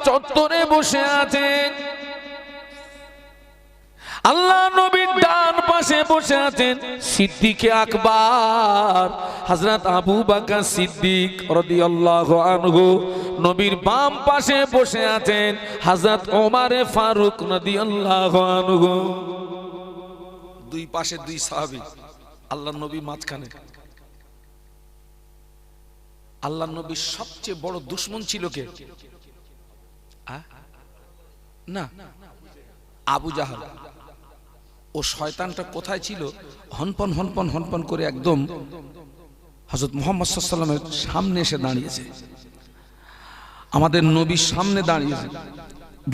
চত্বরে বসে আছেন। আল্লাহ নবীর ডান পাশে বসে আছেন সিদ্দিকে আকবর হযরত আবু বকর সিদ্দিক রাদিয়াল্লাহু আনহু। নবীর বাম পাশে বসে আছেন হযরত ওমরে ফারুক রাদিয়াল্লাহু আনহু। দুই পাশে দুই সাহাবী, আল্লাহর নবী মাঝখানে। আল্লাহর নবীর সবচেয়ে বড় দুশমন ছিল কে? না, আবু জাহল। ও শয়তানটা কোথায় ছিল? হনপন হনপন হনপন করে একদম হযরত মুহাম্মদ সাল্লাল্লাহু আলাইহি ওয়াসাল্লামের সামনে এসে দাঁড়িয়েছে। আমাদের নবীর সামনে দাঁড়িয়েছে,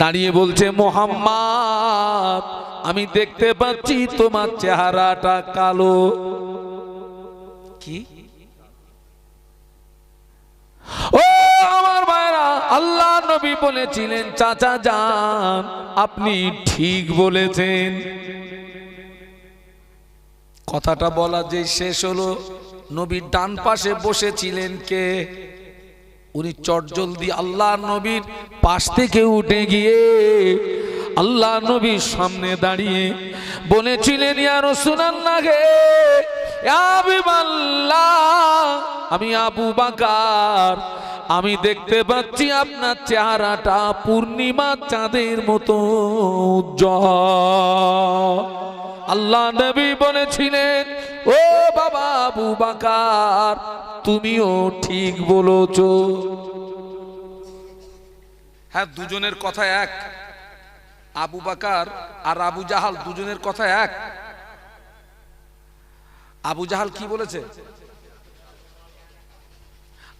দাঁড়িয়ে বলছে, মুহাম্মদ আমি দেখতে পাচ্ছি তোমার চেহারাটা কালো। কি? ও আমার ভাইরা, আল্লাহ নবী বলেছিলেন, চাচা যান আপনি ঠিক বলেছেন। কথাটা বলা যে শেষ হলো, নবীর ডান পাশে বসেছিলেন কে? উনি চটজলদি আল্লাহ নবীর পাশ থেকে উঠে গিয়ে আল্লাহ নবীর সামনে দাঁড়িয়ে বলেছিলেন, ইয়া রাসূলুল্লাহ হে, ইয়া হাবিবাল্লাহ, আমি আবু বকর, আমি দেখতে পাচ্ছি আপনার চেহারাটা পূর্ণিমা চাঁদের মতো উজ্জ্বল। আল্লাহ নবী বলেছিলেন, ও বাবা আবু বকর, তুমিও ঠিক বলেছো। হ্যাঁ, দুজনের কথা এক। আবু বকর আর আবু জাহাল দুজনের কথা এক। আবু জাহাল কি বলেছে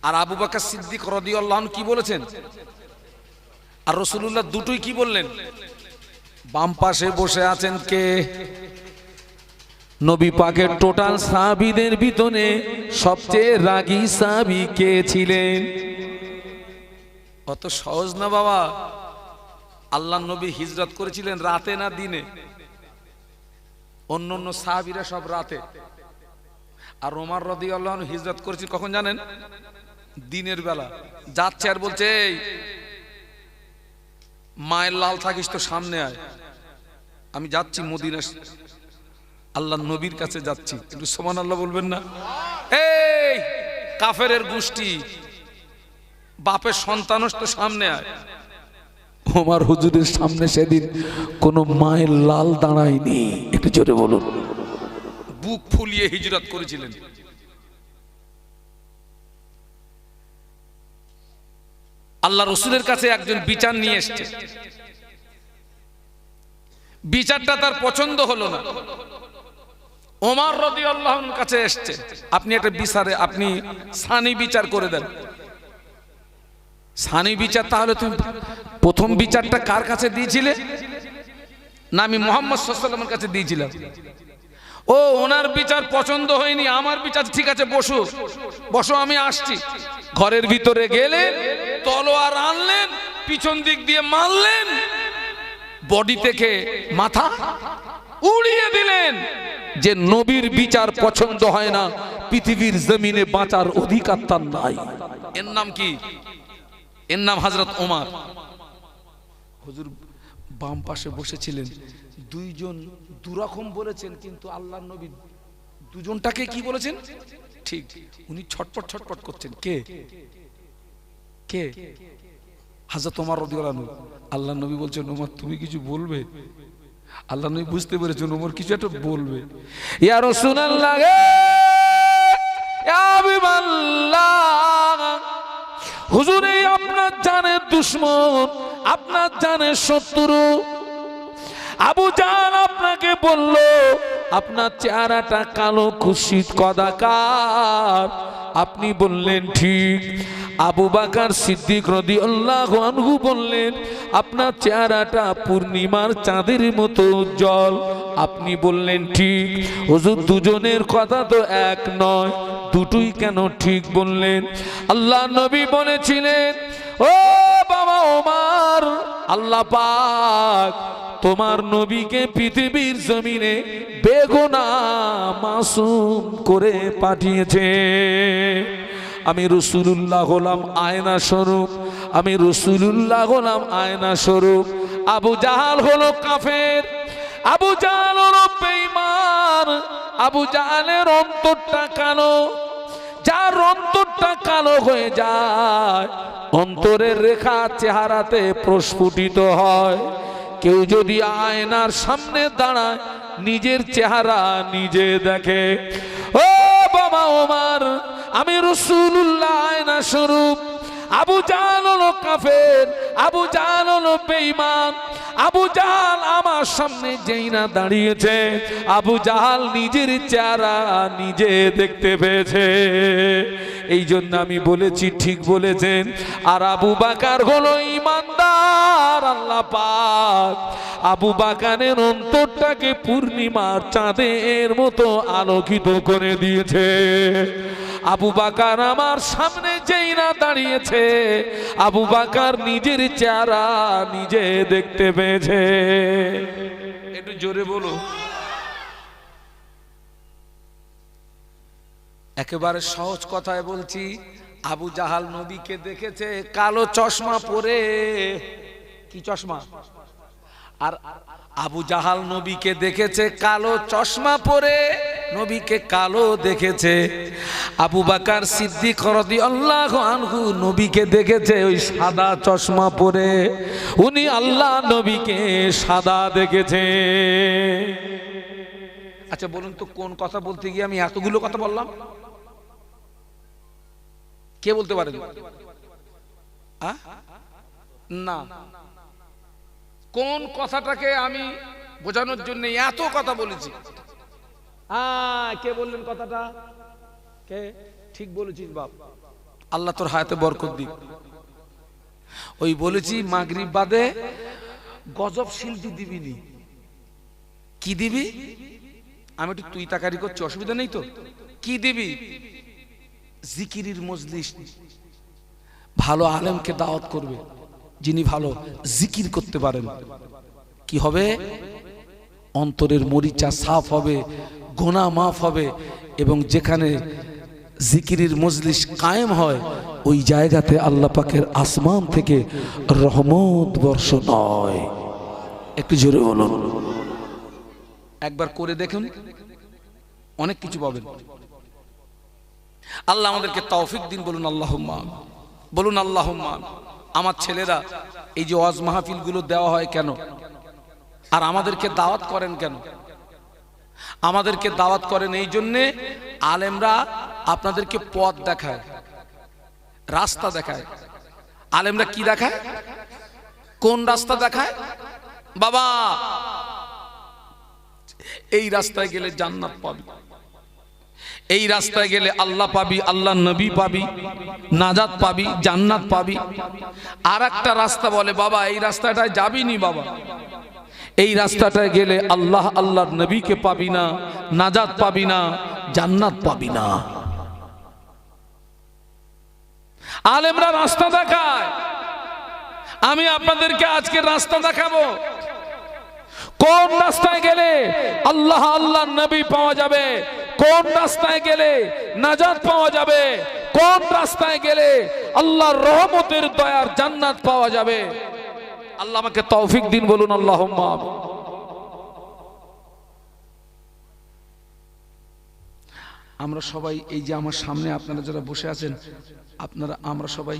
আর আবু বকর সিদ্দিক রাদিয়াল্লাহু আনহু কি বলেছেন, আর রাসূলুল্লাহ দুটোই কি বললেন? বাম পাশে বসে আছেন কে? নবী পাকের টোটাল সাহাবীদের ভিতরে সবচেয়ে রাগী সাহাবী কে ছিলেন? অত সহজ না বাবা। আল্লাহ নবী হিজরত করেছিলেন রাতে না দিনে? অন্য সাহাবীরা সব রাতে, আর ওমর রাদিয়াল্লাহু আনহু হিজরত করেছেন কখন জানেন? দিনের বেলা। যাচ্ছে আর বলছে, এই মায়ের লাল থাকিস তো সামনে আয়, আমি যাচ্ছি মদিনা, আল্লাহ নবীর কাছে যাচ্ছি। একটু সুবহানাল্লাহ বলবেন না? এই কাফেরের গোষ্ঠী, বাপের সন্তান তো সামনে আয়। ওমর হুজুরের সামনে সেদিন কোন মায়ের লাল দাঁড়ায়নি। একটু জোরে বলুন। বুক ফুলিয়ে হিজরত করেছিলেন। আল্লাহ রসুলের কাছে একজন বিচার নিয়ে এসছে, বিচারটা তার পছন্দ হলো না। ওমর রাদিয়াল্লাহু আনহুর কাছে এসছে, আপনি একটা বিচারে আপনি সানি বিচার করে দেন। সানি বিচার, তাহলে তুমি প্রথম বিচারটা কার কাছে দিয়েছিলে? না, আমি মুহাম্মদ সাল্লাল্লাহু আলাইহি ওয়াসাল্লামের কাছে দিয়েছিলাম। ও, ওনার বিচার পছন্দ হয়নি, আমার বিচার ঠিক আছে, বসো বসো, আমি আসছি। ঘরের ভিতরে গেলেন, তলোয়ার আনলেন, পিছন দিক দিয়ে মারলেন, বডি থেকে মাথা উড়িয়ে দিলেন। যে নবীর বিচার পছন্দ হয় না, পৃথিবীর জমিনে বাঁচার অধিকার তার নাই। এর নাম কি? এর নাম হযরত ওমর। হুজুর বাম পাশে বসেছিলেন, দুইজন দুরকম বলেছেন, কিন্তু আল্লাহর নবী দুজনটাকে কি বলেছেন ঠিক। উনি ছটপট ছটপট করছেন। কে কে? হযরত ওমর রাদিয়াল্লাহু আনহু। আল্লাহর নবী বলছেন, ওমর তুমি কিছু বলবে? আল্লাহ নবী বুঝতে পেরেছেন ওমর কিছু একটা বলবে। ইয়া রাসূলুল্লাহ, ইয়া হাবিবাল্লাহ, হুজুর এই আপনার জানের দুশমন, আপনার জানের শত্রু আবু জাহল আপনাকে বলল আপনার চেহারাটা কালো, খুশিত কদাকার। আপনি বললেন ঠিক। আবু বকর সিদ্দিক রাদিয়াল্লাহু আনহু বললেন আপনার চেহারাটা পূর্ণিমার চাঁদের মতো উজ্জ্বল। আপনি বললেন ঠিক। হুজুর দুজনের কথা তো এক নয়, দুটোই কেন ঠিক বললেন? আল্লাহ নবী বলেছিলেন, ও বাবা ওমর, আল্লাহ পাক তোমার নবীকে পৃথিবীর জমিনে বেগুনাহ মাসুম করে পাঠিয়েছে। আমি রাসূলুল্লাহ হলাম আয়না স্বরূপ, আমি রাসূলুল্লাহ হলাম আয়না স্বরূপ। আবু জাহাল হলো কাফের, আবু জাহাল হলো বেঈমান, আবু জাহালের অন্তরটা কালো। যার অন্তরটা কালো হয়ে যায়, অন্তরের রেখা চেহারাতে প্রস্ফুটিত হয়। কেউ যদি আয়নার সামনে দাঁড়ায়, নিজের চেহারা নিজে দেখে। ও বাবা ওমর, আমি রাসূলুল্লাহ আয়না স্বরূপ। আবু জাহাল হলো কাফের, আবু জাহাল হলো বেঈমান। আবু জাহাল আমার সামনে যেই না দাঁড়িয়েছে, আবু জাহাল নিজের চেহারা নিজে দেখতে পেয়েছে। এই জন্য আমি বলেছি, ঠিক বলেছেন। আর আবু বকর হলো ঈমানদার। আল্লাহ পাক আবু বকরের অন্তরটাকে পূর্ণিমার চাঁদের মতো আলোকিত করে দিয়েছে। আবু বকর আমার সামনে যেই না দাঁড়িয়েছে, আবু বকর নিজের চেহারা নিজে দেখতে পেয়েছে। একটু জোরে বলো। একেবারে সহজ কথায় বলছি, আবু জাহাল নবীকে দেখেছে কালো চশমা পরে। কি চশমা? আর আবু জাহাল নবীকে দেখেছে কালো চশমা পরে, নবীকে কালো দেখেছে। আবু বকর সিদ্দিক রাদিয়াল্লাহু আনহু নবীকে দেখেছে ওই সাদা চশমা পরে। উনি আল্লাহ নবীকে সাদা দেখেছে। আচ্ছা বলুন তো, কোন কথা বলতে গিয়ে আমি এতগুলো কথা বললাম? কে বলতে পারেন? না, কোন কথাটাকে আমি বোঝানোর জন্য এত কথা বলেছি? কে বললেন কথাটা? কে? ঠিক বলেছিস বাপ, আল্লাহ তোর হায়াতে বরকত দিক। ওই বলেছি মাগরিব বাদে গজব শিল্পী দিবি নি। কি দিবি? আমি একটু তুই তাকারি করছি, অসুবিধা নেই তো? কি দিবি? জিকিরের মজলিস, ভালো আলেমকে দাওয়াত করবে, যিনি ভালো জিকির করতে পারেন। কি হবে? অন্তরের মরিচা সাফ হবে, গুনাহ মাফ হবে, এবং যেখানে জিকিরের মজলিস কায়েম হয়, ওই জায়গাতে আল্লাহ পাকের আসমান থেকে রহমত বর্ষণ হয়। একটু জোরে বলুন। একবার করে দেখুন, অনেক কিছু পাবেন। আল্লাহ আমাদেরকে তৌফিক দিন। বলুন আল্লাহুম্মা, বলুন আল্লাহুম্মা। আমার ছেলেরা এই যে ওয়াজ মাহফিলগুলো দেওয়া হয় কেন, আর আমাদেরকে দাওয়াত করেন কেন? আমাদেরকে দাওয়াত করেন এই জন্যে, আলেমরা আপনাদেরকে পথ দেখায়, রাস্তা দেখায়। আলেমরা কি দেখায়? কোন রাস্তা দেখায়? বাবা, এই রাস্তায় গেলে জান্নাত পাবি, এই রাস্তায় গেলে আল্লাহ পাবি, আল্লাহ নবী পাবি, নাজাত পাবি, জান্নাত পাবি। আর একটা রাস্তা বলে, বাবা এই রাস্তাটায় যাবি নি, বাবা এই রাস্তাটায় গেলে আল্লাহ আল্লাহর নবীকে পাবি না, নাজাত পাবি না, জান্নাত পাবি না। আলেমরা রাস্তা দেখায়। আমি আপনাদেরকে আজকে রাস্তা দেখাবো। কোন রাস্তায় গেলে আল্লাহ আল্লাহর নবী পাওয়া যাবে, কোন রাস্তায় গেলে নাজাত পাওয়া যাবে, কোন রাস্তায় গেলে আল্লাহর রহমতের দয়ার জান্নাত পাওয়া যাবে। আল্লাহ আমাকে তৌফিক দিন। বলুন আল্লাহুম্মা। আমরা সবাই, এই যে আমার সামনে আপনারা যারা বসে আছেন, আপনারা, আমরা সবাই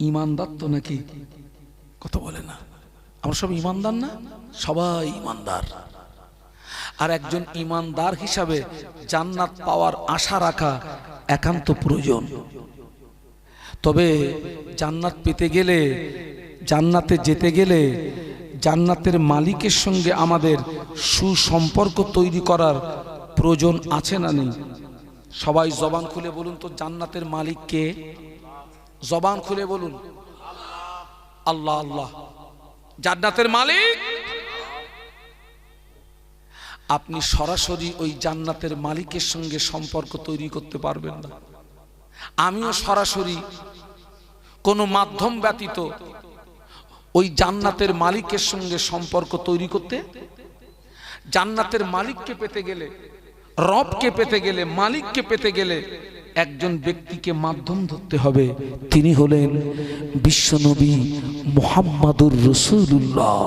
ঈমানদার তো নাকি? কথা বলে না? আমরা সবাই ঈমানদার না? সবাই ঈমানদার। আর একজন ঈমানদার হিসাবে জান্নাত পাওয়ার আশা রাখা একান্ত প্রয়োজন। তবে জান্নাত পেতে গেলে, জান্নাতে যেতে গেলে, জান্নাতের মালিকের সঙ্গে আমাদের সুসম্পর্ক তৈরি করার প্রয়োজন আছে না নেই? সবাই জবান খুলে বলুন তো, জান্নাতের মালিক কে? জবান খুলে বলুন। আল্লাহ। আল্লাহ জান্নাতের মালিক। আপনি সরাসরি ওই জান্নাতের মালিকের সঙ্গে সম্পর্ক তৈরি করতে পারবেন না। আমিও সরাসরি কোনো মাধ্যম ব্যতীত ওই জান্নাতের মালিকের সঙ্গে সম্পর্ক তৈরি করতে, জান্নাতের মালিককে পেতে গেলে, রবকে পেতে গেলে, মালিককে পেতে গেলে একজন ব্যক্তিকে মাধ্যম ধরতে হবে, তিনি হলেন বিশ্বনবী মুহাম্মাদুর রাসূলুল্লাহ।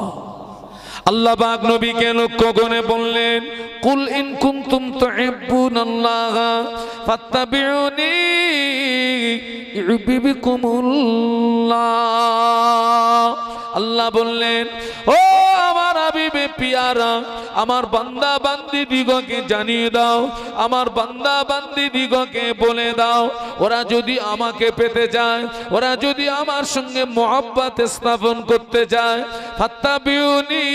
আল্লাহ পাক নবীকে লক্ষ্য করে বললেন, কুল ইন কুনতুম তুহিব্বুনাল্লাহ ফাত্তাবিউনি ইউহিব্বুকুমুল্লাহ। আল্লাহ বললেন, ও আমার হাবিবে পিয়ারা, আমার বান্দা বান্দি দিগকে জানিয়ে দাও, আমার বান্দা বান্দি দিগকে বলে দাও, ওরা যদি আমাকে পেতে যায়, ওরা যদি আমার সঙ্গে মহব্বত স্থাপন করতে চায়, ফাত্তাবিউনি,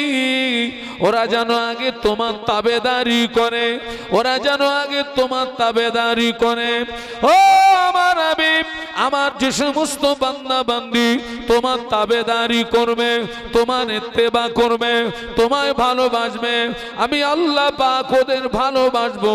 ওরা যেন আগে তোমার তাবেদারি করে, ওরা যেন আগে তোমার তাবেদারি করে। ও আমার হাবিব, আমার যে সমস্ত বান্দা বান্দি তোমার তাবেদারি করবে, তোমার ইত্তেবা করবে, তোমায় ভালোবাসবে, আমি আল্লাহ পাক ওদের ভালোবাসবো।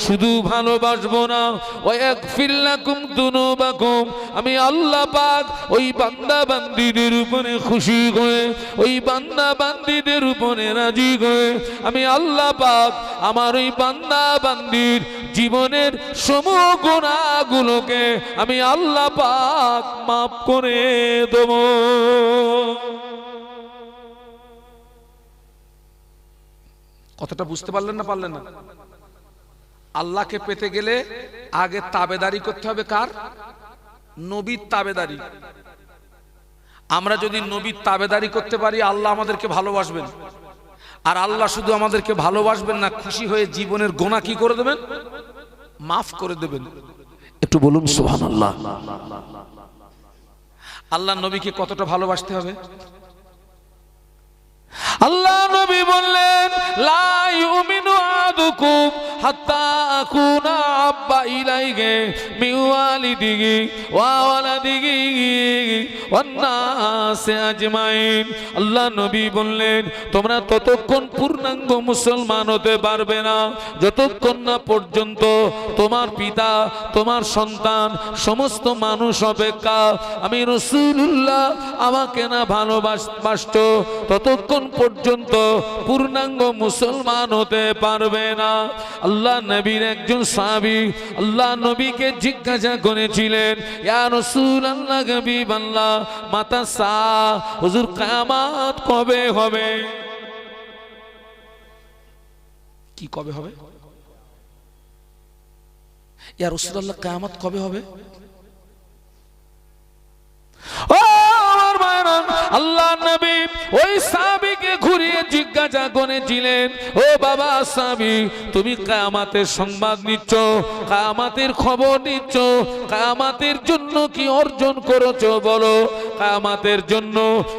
শুধু ভালোবাসবো না, ওয়াগফির লাকুম যুনুবাকুম, আমি আল্লাহ পাক ওই বান্দা বান্দীদের উপরে খুশি হয়ে, ওই বান্দা বান্দীদের উপরে রাজি হয়ে, আমি আল্লাহ পাক আমার ওই বান্দা বান্দির জীবনের সমূহ গুনাহগুলোকে আমি আল্লাহ পাক মাফ করে দেব। কথাটা বুঝতে পারলেন না পারলেন না? আল্লাহকে পেতে গেলে আগে তাবেদারি করতে হবে কার? নবীর তাবেদারি। আমরা যদি নবীর তাবেদারি করতে পারি, আল্লাহ আমাদেরকে ভালোবাসবেন। আর আল্লাহ শুধু আমাদেরকে ভালোবাসবেন না, খুশি হয়ে জীবনের গুনাহ কি করে দেবেন? মাফ করে দেবেন। একটু বলুন সুবহানাল্লাহ। আল্লাহ নবীকে কতটা ভালোবাসতে হবে? আল্লাহ নবী বললেন, লা ইউমিনু আহাদুকুম হাত্তা আকুনা আব্বা ইলাইহি মিন ওয়ালিদিহি ওয়া ওয়ালাদিহি ওয়ান নাসি আজমাইন। আল্লাহ নবী বললেন, তোমরা ততক্ষণ পূর্ণাঙ্গ মুসলমান হতে পারবে না যতক্ষণ না পর্যন্ত তোমার পিতা, তোমার সন্তান, সমস্ত মানুষ অপেক্ষা আমি রাসূলুল্লাহ আমাকে না ভালোবাসতো ততক্ষণ পর্যন্ত পূর্ণাঙ্গ মুসলমান হতে পারবে না। আল্লাহ নবীর একজন সাহাবী আল্লাহ নবীকে জিজ্ঞাসা করেছিলেন, ইয়া রাসূলুল্লাহ, হাবিবাল্লাহ, মাতা সা, হুজুর কিয়ামত কবে হবে? কি কবে হবে? ইয়া রাসূলুল্লাহ, কিয়ামত কবে হবে? ও আমার ভাইরা, আল্লাহ নবী ওই সাহাবীকে ঘুরিয়ে জিজ্ঞাসা করেছিলেন, ও বাবা সাহাবী, তুমি কিয়ামতের সংবাদ নিচ্ছ, কিয়ামতের খবর নিচ্ছ, কিয়ামতের জন্য কি অর্জন করেছো বলো, কিয়ামতের জন্য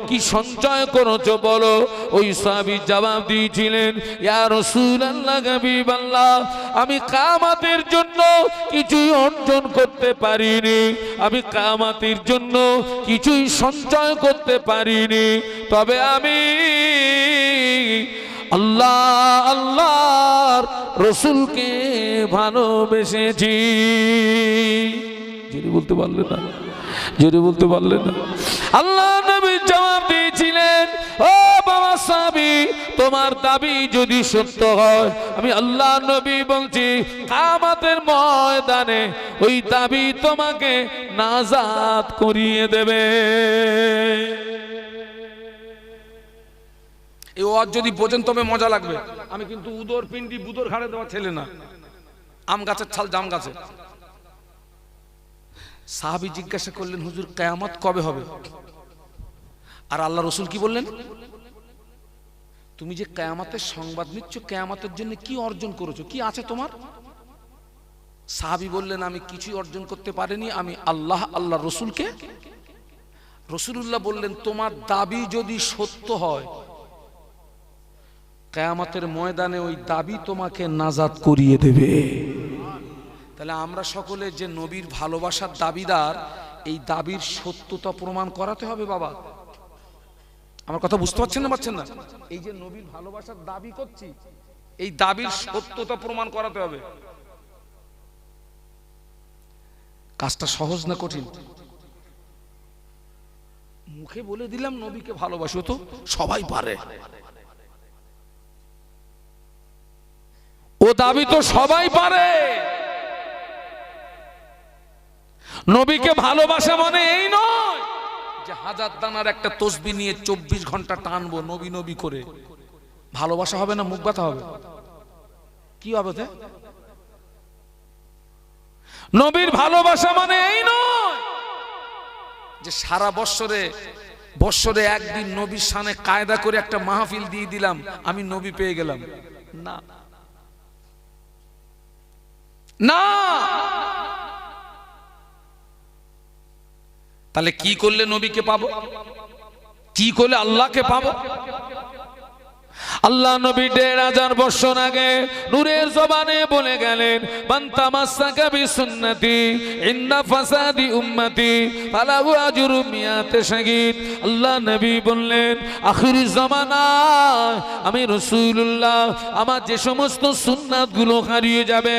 কি সঞ্চয় করেছো বলো। ওই সাহাবী জবাব দিয়েছিলেন, ইয়া রাসূলুল্লাহ, হাবিবাল্লাহ, আমি কিয়ামতের জন্য কিছুই অর্জন করতে পারিনি, আমি কিয়ামতের জন্য কিছুই সঞ্চয় করতে পারিনি, তবে আমি আল্লাহ আল্লাহর রাসূলকে ভালোবেসেছি। জোরে বলতে পারলেন না? জোরে বলতে পারলেন না? আল্লাহ নবী জবাব দিয়েছিলেন, ও বাবা সাহাবী, তোমার দাবি যদি সত্য হয়, আমি আল্লাহ নবী বলছি, কিয়ামতের ময়দানে ওই দাবি তোমাকে নাজাত করিয়ে দেবে। এই ওয়াজ যদি বোঝেন তবে মজা লাগবে। আমি কিন্তু উদর পিন্ডি বুদর ঘাড়ে দেওয়া ছেলে না, আম গাছের ছাল জাম গাছে। সাহাবী জিজ্ঞাসা করলেন, হুজুর কিয়ামত কবে হবে? আর আল্লাহ রাসূল কি বললেন? তুমি যে কিয়ামতের সংবাদ নিচ্ছ, কিয়ামতের জন্য কি অর্জন করেছো, কি আছে তোমার? সাহাবী বললেন, আমি কিছুই অর্জন করতে পারিনি, আমি আল্লাহ আল্লাহ রাসূলকে। রাসূলুল্লাহ বললেন, তোমার দাবি যদি সত্য হয়, কিয়ামতের ময়দানে ওই দাবি তোমাকে নাজাত করিয়ে দেবে। তাহলে আমরা সকলে যে নবীর ভালোবাসার দাবিদার, এই দাবির সত্যতা প্রমাণ করাতে হবে বাবা। আমার কথা বুঝতে পারছেন না পারছেন না? এই যে নবীর ভালোবাসার দাবি করছি, এই দাবির সত্যতা প্রমাণ করাতে হবে। কাজটা সহজ না কঠিন? মুখে বলে দিলাম নবীকে ভালোবাসো, তো সবাই পারে, ও দাবি তো সবাই পারে। নবীকে ভালোবাসা মানে এই নয় যে হাজার দানার একটা তসবিহ নিয়ে 24 ঘন্টা টানবো নবী নবী করে। ভালোবাসা হবে না মুখ ব্যথা হবে? কি হবে? নবীর ভালোবাসা মানে এই নয় যে সারা বৎসরে একদিন নবীর শানে কায়দা করে একটা মাহফিল দিয়ে দিলাম, আমি নবী পেয়ে গেলাম। না না, তাহলে কি করলে নবীকে পাবো? কি করলে আল্লাহকে পাবো? আল্লাহ নবী 1500 বছর আগে নূরের জবানে বলে গেলেন, মান তামাসসাকা বিসুন্নতি ইনদা ফাসাদি উম্মতি ফালাহু আজরু মিয়াতে শাহীদ। আল্লাহ নবী বললেন, আখির জামানায় আমি রাসূলুল্লাহ আমার যে সমস্ত সুন্নাতগুলো হারিয়ে যাবে,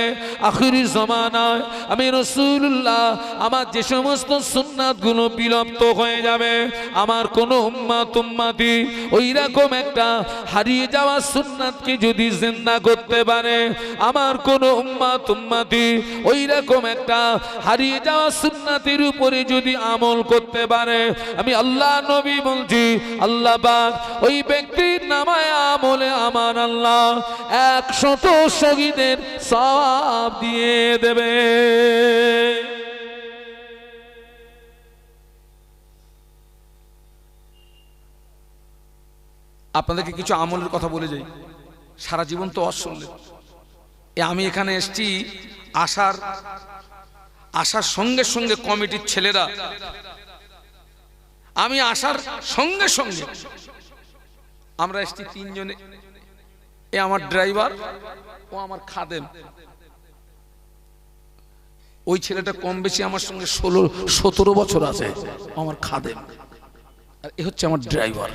আখির জামানায় আমি রাসূলুল্লাহ আমার যে সমস্ত সুন্নাতগুলো বিলুপ্ত হয়ে যাবে, আমার কোন উম্মতি ওই রকম একটা হারিয়ে যাওয়া সুন্নাতকে যদি জিন্দা করতে পারে, আমার কোন উম্মতি ওই রকম একটা হারিয়ে যাওয়া সুন্নাতের উপরে যদি আমল করতে পারে, আমি আল্লাহ নবী বলছি আল্লাহ পাক ওই ব্যক্তির নামায় আমলে আমার আল্লাহ 100 শহীদের সওয়াব দিয়ে দেবে। আপনাদেরকে কিছু আমলের কথা বলে যাই, সারা জীবন তো অজ শুনলেন। আমি এখানে এসেছি আসার সঙ্গে সঙ্গে কমিটির ছেলেরা, আমি আসার সঙ্গে সঙ্গে আমরা এসেছি 3 জনে, এ আমার ড্রাইভার, ও আমার খাদেম। ওই ছেলেটা কম বেশি আমার সঙ্গে 16-17 বছর আছে, আমার খাদেম, আর এ হচ্ছে আমার ড্রাইভার।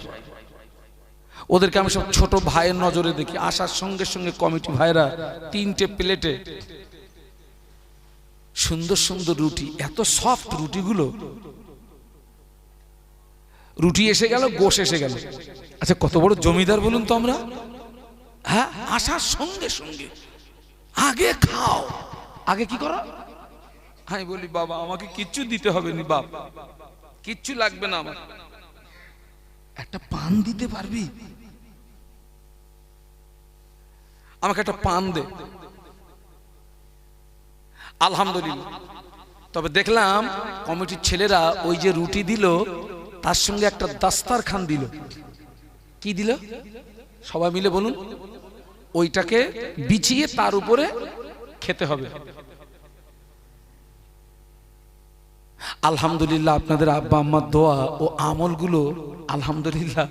ওদেরকে আমি সব ছোট ভাইয়ের নজরে দেখি। আসার সঙ্গে সঙ্গে কমিটি ভাইরা 3টে প্লেটে সুন্দর সুন্দর রুটি, এত সফট রুটিগুলো, রুটি এসে গেল, গোশ এসে গেল। আচ্ছা কত বড় জমিদার বলুন তো আমরা? হ্যাঁ, আসার সঙ্গে সঙ্গে আগে খাও, আগে কি করো? আমি বলি বাবা আমাকে কিচ্ছু দিতে হবে না, বাপ কিচ্ছু লাগবে না, আমার একটা পান দিতে পারবি? আমাকে একটা পান দে। আলহামদুলিল্লাহ। তবে দেখলাম কমিটির ছেলেরা ওই যে রুটি দিল তার সঙ্গে একটা দাস্তারখান দিল। কি দিল? সবাই মিলে বলুন। ওইটাকে বিছিয়ে তার উপরে খেতে হবে। আলহামদুলিল্লাহ, আপনাদের আব্বা আম্মার দোয়া ও আমলগুলো আলহামদুলিল্লাহ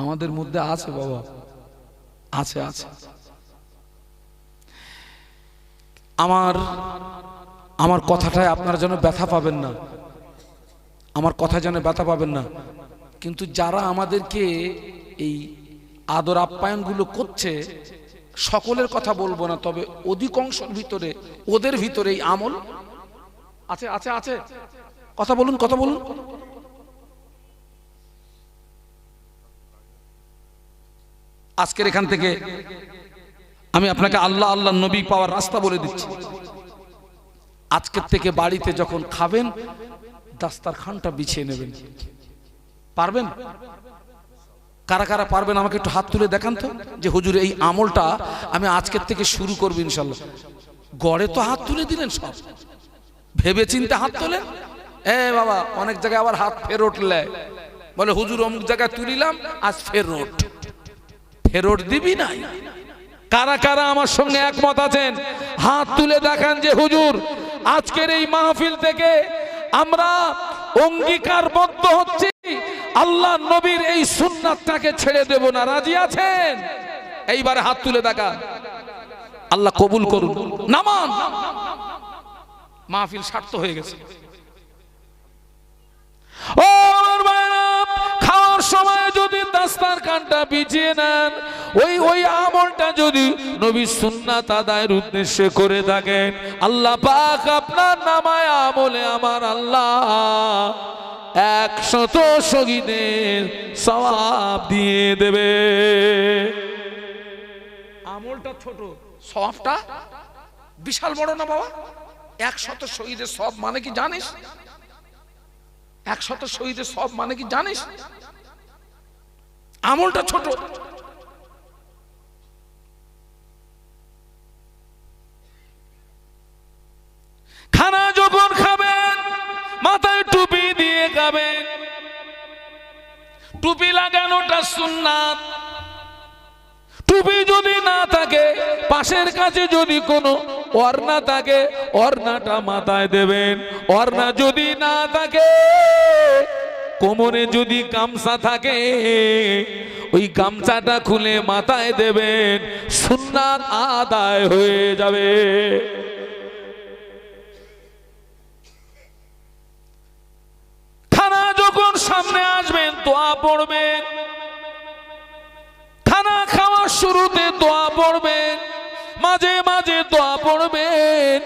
আমাদের মধ্যে আছে বাবা, আছে আছে। আমার কথাটায় আপনারা যেন ব্যথা পাবেন না, আমার কথা যেন ব্যথা পাবেন না। কিন্তু যারা আমাদেরকে এই আদর আপ্যায়নগুলো করছে, সকলের কথা বলবো না, তবে অধিকাংশের ভিতরে, ওদের ভিতরে এই আমল আছে আছে আছে। কথা বলুন, কথা বলুন। আজকের এখান থেকে আমি আপনাকে আল্লাহ আল্লাহ নবী পাওয়ার রাস্তা বলে দিচ্ছি। আজকের থেকে বাড়িতে যখন খাবেন দাস্তারখানটা বিছিয়ে নেবেন। পারবেন? কারা কারা পারবেন আমাকে একটু হাত তুলে দেখান তো, যে হুজুর এই আমলটা আমি আজকের থেকে শুরু করব ইনশাল্লাহ। গড়ে তো হাত তুলে দিলেন, সব ভেবে চিন্তে হাত তোলেন। এ বাবা, অনেক জায়গায় আবার হাত ফেরত লেয়, বলে হুজুর অমুক জায়গায় তুলিলাম, আজ ফেরত দিবি নাই। কারা কারা আমার সঙ্গে একমত আছেন হাত তুলে দেখান যে হুজুর আজকের এই মাহফিল থেকে আমরা অঙ্গীকারবদ্ধ হচ্ছি আল্লাহ নবীর এই সুন্নাতটাকে ছেড়ে দেব না। রাজি আছেন? এইবারে হাত তুলে দেখান। আল্লাহ কবুল করুন। নামান, মাহফিল স্বার্থ হয়ে গেছে। ও খাওয়ার সময় যদি দাস্তারখানটা বিছিয়ে নেন, ওই আমলটা যদি নবী সুন্নাত আদায়ের উদ্দেশ্যে করে থাকেন, আল্লাহ পাক আপনার নামায় আমলে আমার আল্লাহ 100 শহীদের সওয়াব দিয়ে দেবে। আমলটা ছোট, সওয়াবটা বিশাল বড় না বাবা? 100 শহীদের সব মানে কি জানিস? 100 শহীদের সব মানে কি জানিস? আমলটা ছোট। খানা যখন খাবেন মাথায় টুপি দিয়ে খাবেন। টুপি লাগানোটা সুন্নাত। টুপি যদি না থাকে, পাশের কাছে যদি কোনো ওড়না থাকে, ওড়নাটা মাথায় দেবেন। ওড়না যদি না থাকে, কোমরে যদি গামছা থাকে, ওই গামছাটা খুলে মাথায় দেবেন, সুন্নাত আদায় হয়ে যাবে। খানা যখন সামনে আসবেন দোয়া পড়বেন। খানা খাওয়ার শুরুতে দোয়া পড়বেন, মাঝে মাঝে দোয়া পড়বেন,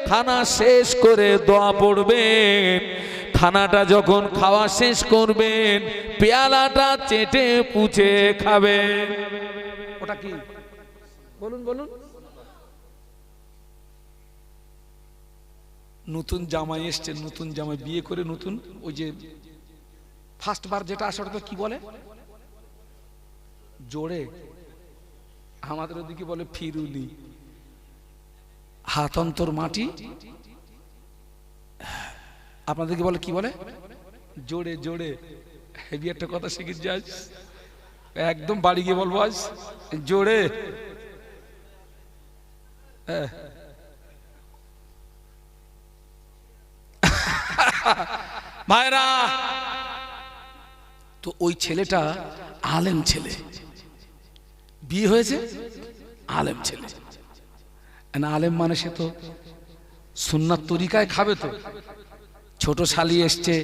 খানা শেষ করে দোয়া পড়বেন। খানাটা যখন খাওয়া শেষ করবেন, পেয়ালাটা চেটে পুছে খাবেন। ওটা কি বলুন বলুন? নতুন জামাই এসছে, নতুন জামাই বিয়ে করে নতুন, ওই যে ফার্স্ট বার যেটা আসে ওটা কি বলে? জোড়ে। আমাদের ওদিকে বলে ফিরুলি। হাত অন্তর মাটি, আপনাদেরকে বলে কি বলে? জোড়ে। জোড়ে হেভি একটা কথা শিখেছি আজ, একদম বাড়ি গিয়ে বলবো আজ জোড়ে। ভাইরা, তো ওই ছেলেটা আলেম ছেলে, বিয়ে হয়েছে আলেম ছেলে। আলেম মানে সে তো সুন্নাত তরিকায় খাবে। তো ছোট শালি এসছে,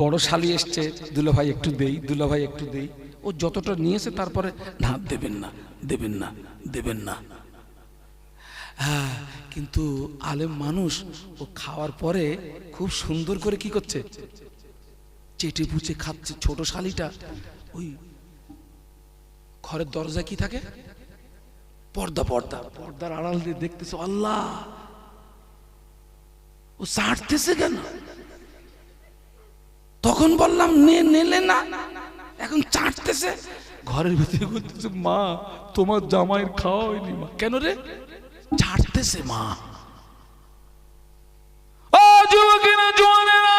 বড় শালি এসছে, দুলা ভাই একটু দেই, দুলা ভাই একটু দেই। ও যতটা নিয়েছে তারপরে না, দেবেন না, দেবেন না, দেবেন না। হ্যাঁ, কিন্তু আলেম মানুষ ও খাওয়ার পরে খুব সুন্দর করে কি করছে? চেটে পুচে খাচ্ছে। ছোট শালিটা ওই ঘরের দরজা কি থাকে? পর্দা। পর্দার আড়াল দিয়ে দেখতেছে, আল্লাহ ও চাটতেছে কেন? তখন বললাম নেলে না, এখন চাটতেছে। ঘরের ভিতরে বলতেছে, মা তোমার জামাইয়ের খাওয়া হয়নি। মা কেন রে? চাটতেছে মা। ও যুবকেরা, জওয়ানেরা,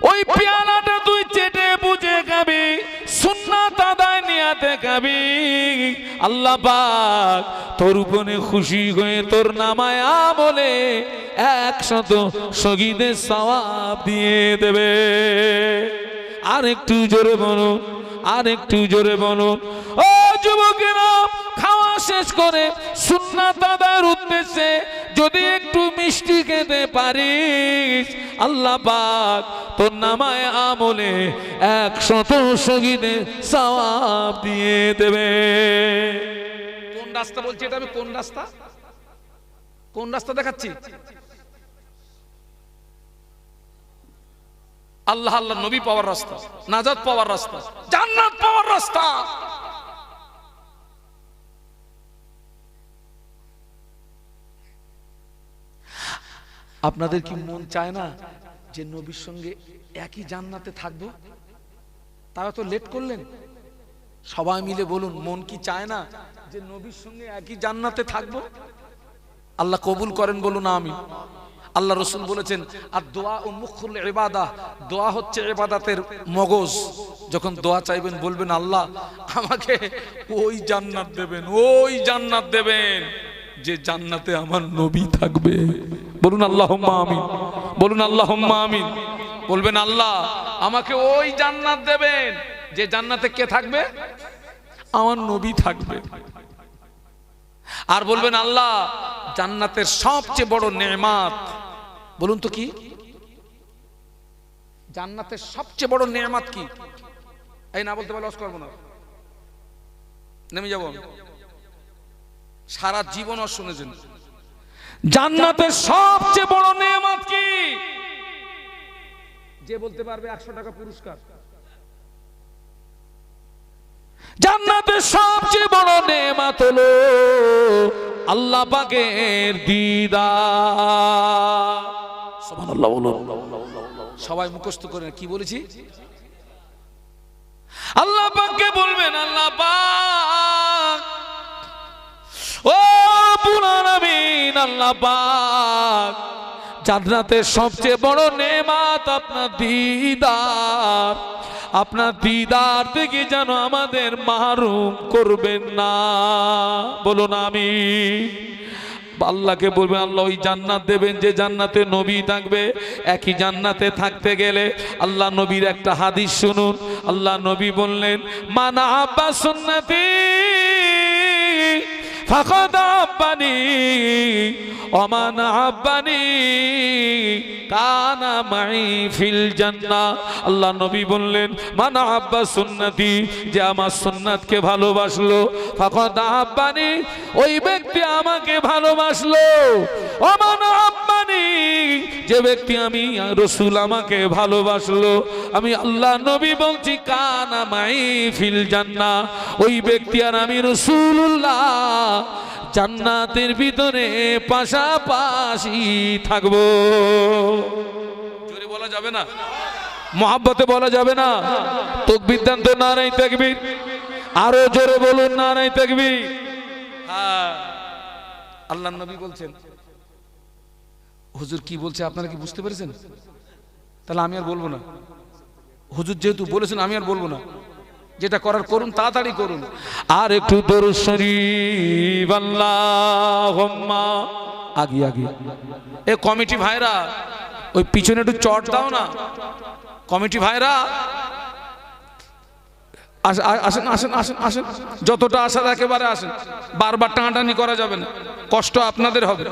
ওই পেয়ালাটা তুই চেটে বুঝে খাবি, সুন্নাত আদায় নিয়াতে খাবি। আল্লাহ পাক তোর উপরে খুশি হয়ে তোর নামায় আমলে 100 শহীদের সওয়াব দিয়ে দেবে। আর একটু জোরে বলুন, আর একটু জোরে বলুন। ও যুবকেরা, খাওয়া শেষ করে সুন্নাত আদায়ের উদ্দেশ্যে যদি একটু মিষ্টি খেতে পারিস, আল্লাহ পাক তোর নামায় আমলে 100 শহীদের সওয়াব দিয়ে দেবে। কোন রাস্তা বলছি এটা আমি? কোন রাস্তা? কোন রাস্তা দেখাচ্ছি? আল্লাহ আল্লাহ নবী পাওয়ার রাস্তা, নাজাত পাওয়ার রাস্তা, জান্নাত পাওয়ার রাস্তা। আপনাদের কি মন চায় না যে নবীর সঙ্গে একই জান্নাতে থাকবো? তারা তো লেট করলেন, সবাই মিলে বলুন, মন কি চায় না যে নবীর সঙ্গে একই জান্নাতে থাকবো? আল্লাহ কবুল করেন, বলুন আমিন। আল্লাহ রসুল বলেছেন, আর দোয়া ও মুখুল ইবাদা, দোয়া হচ্ছে ইবাদতের মগজ। যখন দোয়া চাইবেন বলবেন, আল্লাহ আমাকে ওই জান্নাত দেবেন, ওই জান্নাত দেবেন যে জান্নাতে আমার নবী থাকবে। বলুন আল্লাহুম্মা আমিন, বলুন আল্লাহুম্মা আমিন। বলবেন, আল্লাহ আমাকে ওই জান্নাত দেবেন যে জান্নাতে কে থাকবে? আমার নবী থাকবে। আর বলবেন, আল্লাহ জান্নাতের সবচেয়ে বড় নেয়ামত, বলুন তো কি? জান্নাতের সবচেয়ে বড় নেয়ামত কি? এই না বলতে পারলে লস করবো না, নেমে যাব। সারা জীবন আর শুনেছেন, জান্নাতের সবচেয়ে বড় নেয়ামত কি? যে বলতে পারবে 100 টাকা পুরস্কার। জান্নাতের সবচেয়ে বড় নেয়ামত হলো আল্লাহ পাকের দিদার। সুবহানাল্লাহ বলুন। সবাই মুখস্থ করেন কি বলেছি। আল্লাহ পাককে বলবেন, আল্লাহ পাক, ও রব্বুল আলামিন, আল্লাহ পাক, জান্নাতের সবচেয়ে বড় নেয়ামত আপনার দিদার। আপনার দিদার থেকে যেন আমাদের মাহরুম করবেন না। বলুন আমিন। আল্লাহকে বলবেন, আল্লাহ ওই জান্নাত দেবেন যে জান্নাতে নবী থাকবে। একই জান্নাতে থাকতে গেলে আল্লাহ নবীর একটা হাদিস শুনুন। আল্লাহ নবী বললেন, মান আহাব্বা সুন্নতি ফাকাদ আহাব্বানি ওয়া মান আহাব্বানি কানা মাই ফিল জান্নাহ। আল্লাহ নবী বললেন, মান আহাব্বা সুন্নতি, যে আমার সুন্নাতকে ভালোবাসলো, ফাকাদ আহাব্বানি, ওই ব্যক্তি আমাকে ভালোবাসলো। ওয়া মান আহাব্বানি, যে ব্যক্তি আমি রাসূল আমাকে ভালোবাসলো। আমি আল্লাহ নবী বলছি, কানা মাই ফিল জান্নাহ, ওই ব্যক্তি আর আমি রাসূলুল্লাহ জান্নাতের ভিতরে পাশাপাশি থাকবো। জোরে বলা যাবে না, মহব্বতে বলা যাবে না। তাকবীর দেন তো, নারায়ে তাকবীর। আরো জোরে বলুন, নারায়ে তাকবীর। হ্যাঁ, আল্লাহর নবী বলছেন। হুজুর কি বলছে আপনারা কি বুঝতে পেরেছেন? তাহলে আমি আর বলবো না। হুজুর যেহেতু বলেছেন আমি আর বলবো না। যেটা করার করুন, তাড়াতাড়ি করুন। আর একটু দরুদ শরীফ আল্লাহুম্মা। আগে আগে এ কমিটি ভাইরা ওই পিছনে একটু চট দাও না। কমিটি ভাইরা আসেন আসেন আসেন আসেন, যতটা আসার একেবারে আসেন। বারবার টানাটানি করা যাবে না, কষ্ট আপনাদের হবে।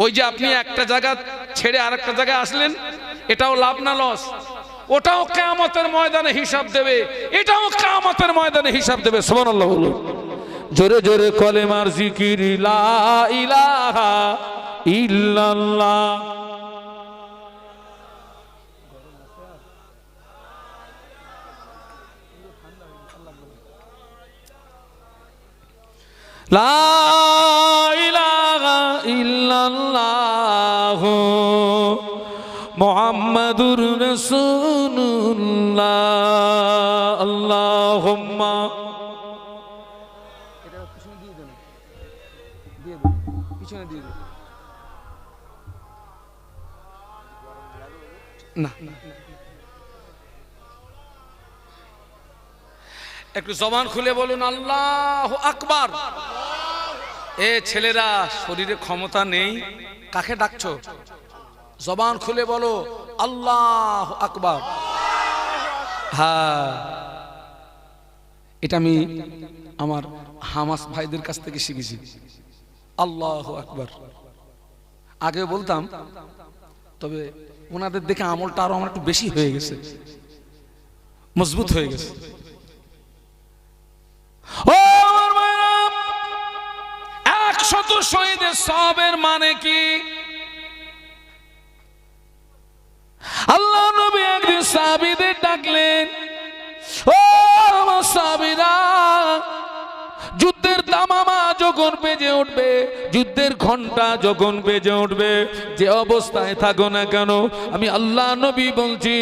ওই যে আপনি একটা জায়গা ছেড়ে আরেকটা জায়গায় আসলেন, এটাও লাভ না লস? ওটাও কিয়ামতের ময়দানে হিসাব দেবে, এটাও কিয়ামতের ময়দানে হিসাব দেবে। সুবহানাল্লাহ বলুন। জোরে জোরে কলেমার জিকির, লা ইলাহা ইল্লাল্লাহ। লা ইলাহা ইল্লাল্লাহ মুহাম্মাদুর রাসূলুল্লাহ। আল্লাহুম্মা, এটা পিছনে দিয়ে দেন, দিয়ে দেন, পিছনে দিয়ে দেন। না একটু জবান খুলে বলুন আল্লাহু আকবার। এ ছেলেরা, শরীরে ক্ষমতা নেই, কাকে ডাকছো? জবান খুলে বলো আল্লাহু আকবার। হ্যাঁ, এটা আমি আমার হামাস ভাইদের কাছ থেকে শিখেছি। আল্লাহু আকবার আগে বলতাম, তবে ওনাদের দেখে আমলটা আরো আমার একটু বেশি হয়ে গেছে, মজবুত হয়ে গেছে। ও আমার ভাইরা, 100 শহীদের সওয়াবের মানে কি? আল্লাহ নবী একদিন সাহাবীদের ডাকলেন, ও আমার সাহাবীরা, যুদ্ধের দামামা যখন বেজে উঠবে, যুদ্ধের ঘন্টা যখন বেজে উঠবে, যে অবস্থায় থাকো না কেন, আমি আল্লাহ নবী বলছি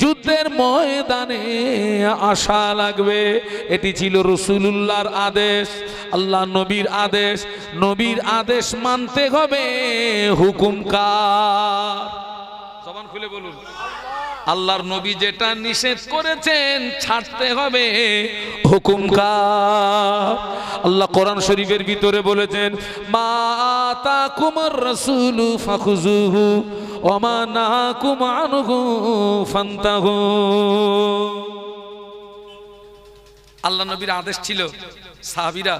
যুদ্ধের ময়দানে আসা লাগবে। এটি ছিল রাসূলুল্লাহর আদেশ, আল্লাহ নবীর আদেশ। নবীর আদেশ মানতে হবে, হুকুম কার? জবান খুলে বলুন। আল্লাহর নবী যেটা নিষেধ করেছেন ছাড়তে হবে, হুকুম কার? আল্লাহ কোরআন শরীফের ভিতরে বলেছেন, মা আতাকুমুর রাসূলু ফাখুযুহু ওয়া মা নাহাকুম আনহু ফান্তাহু। আল্লাহ নবীর আদেশ ছিল, সাহাবীরা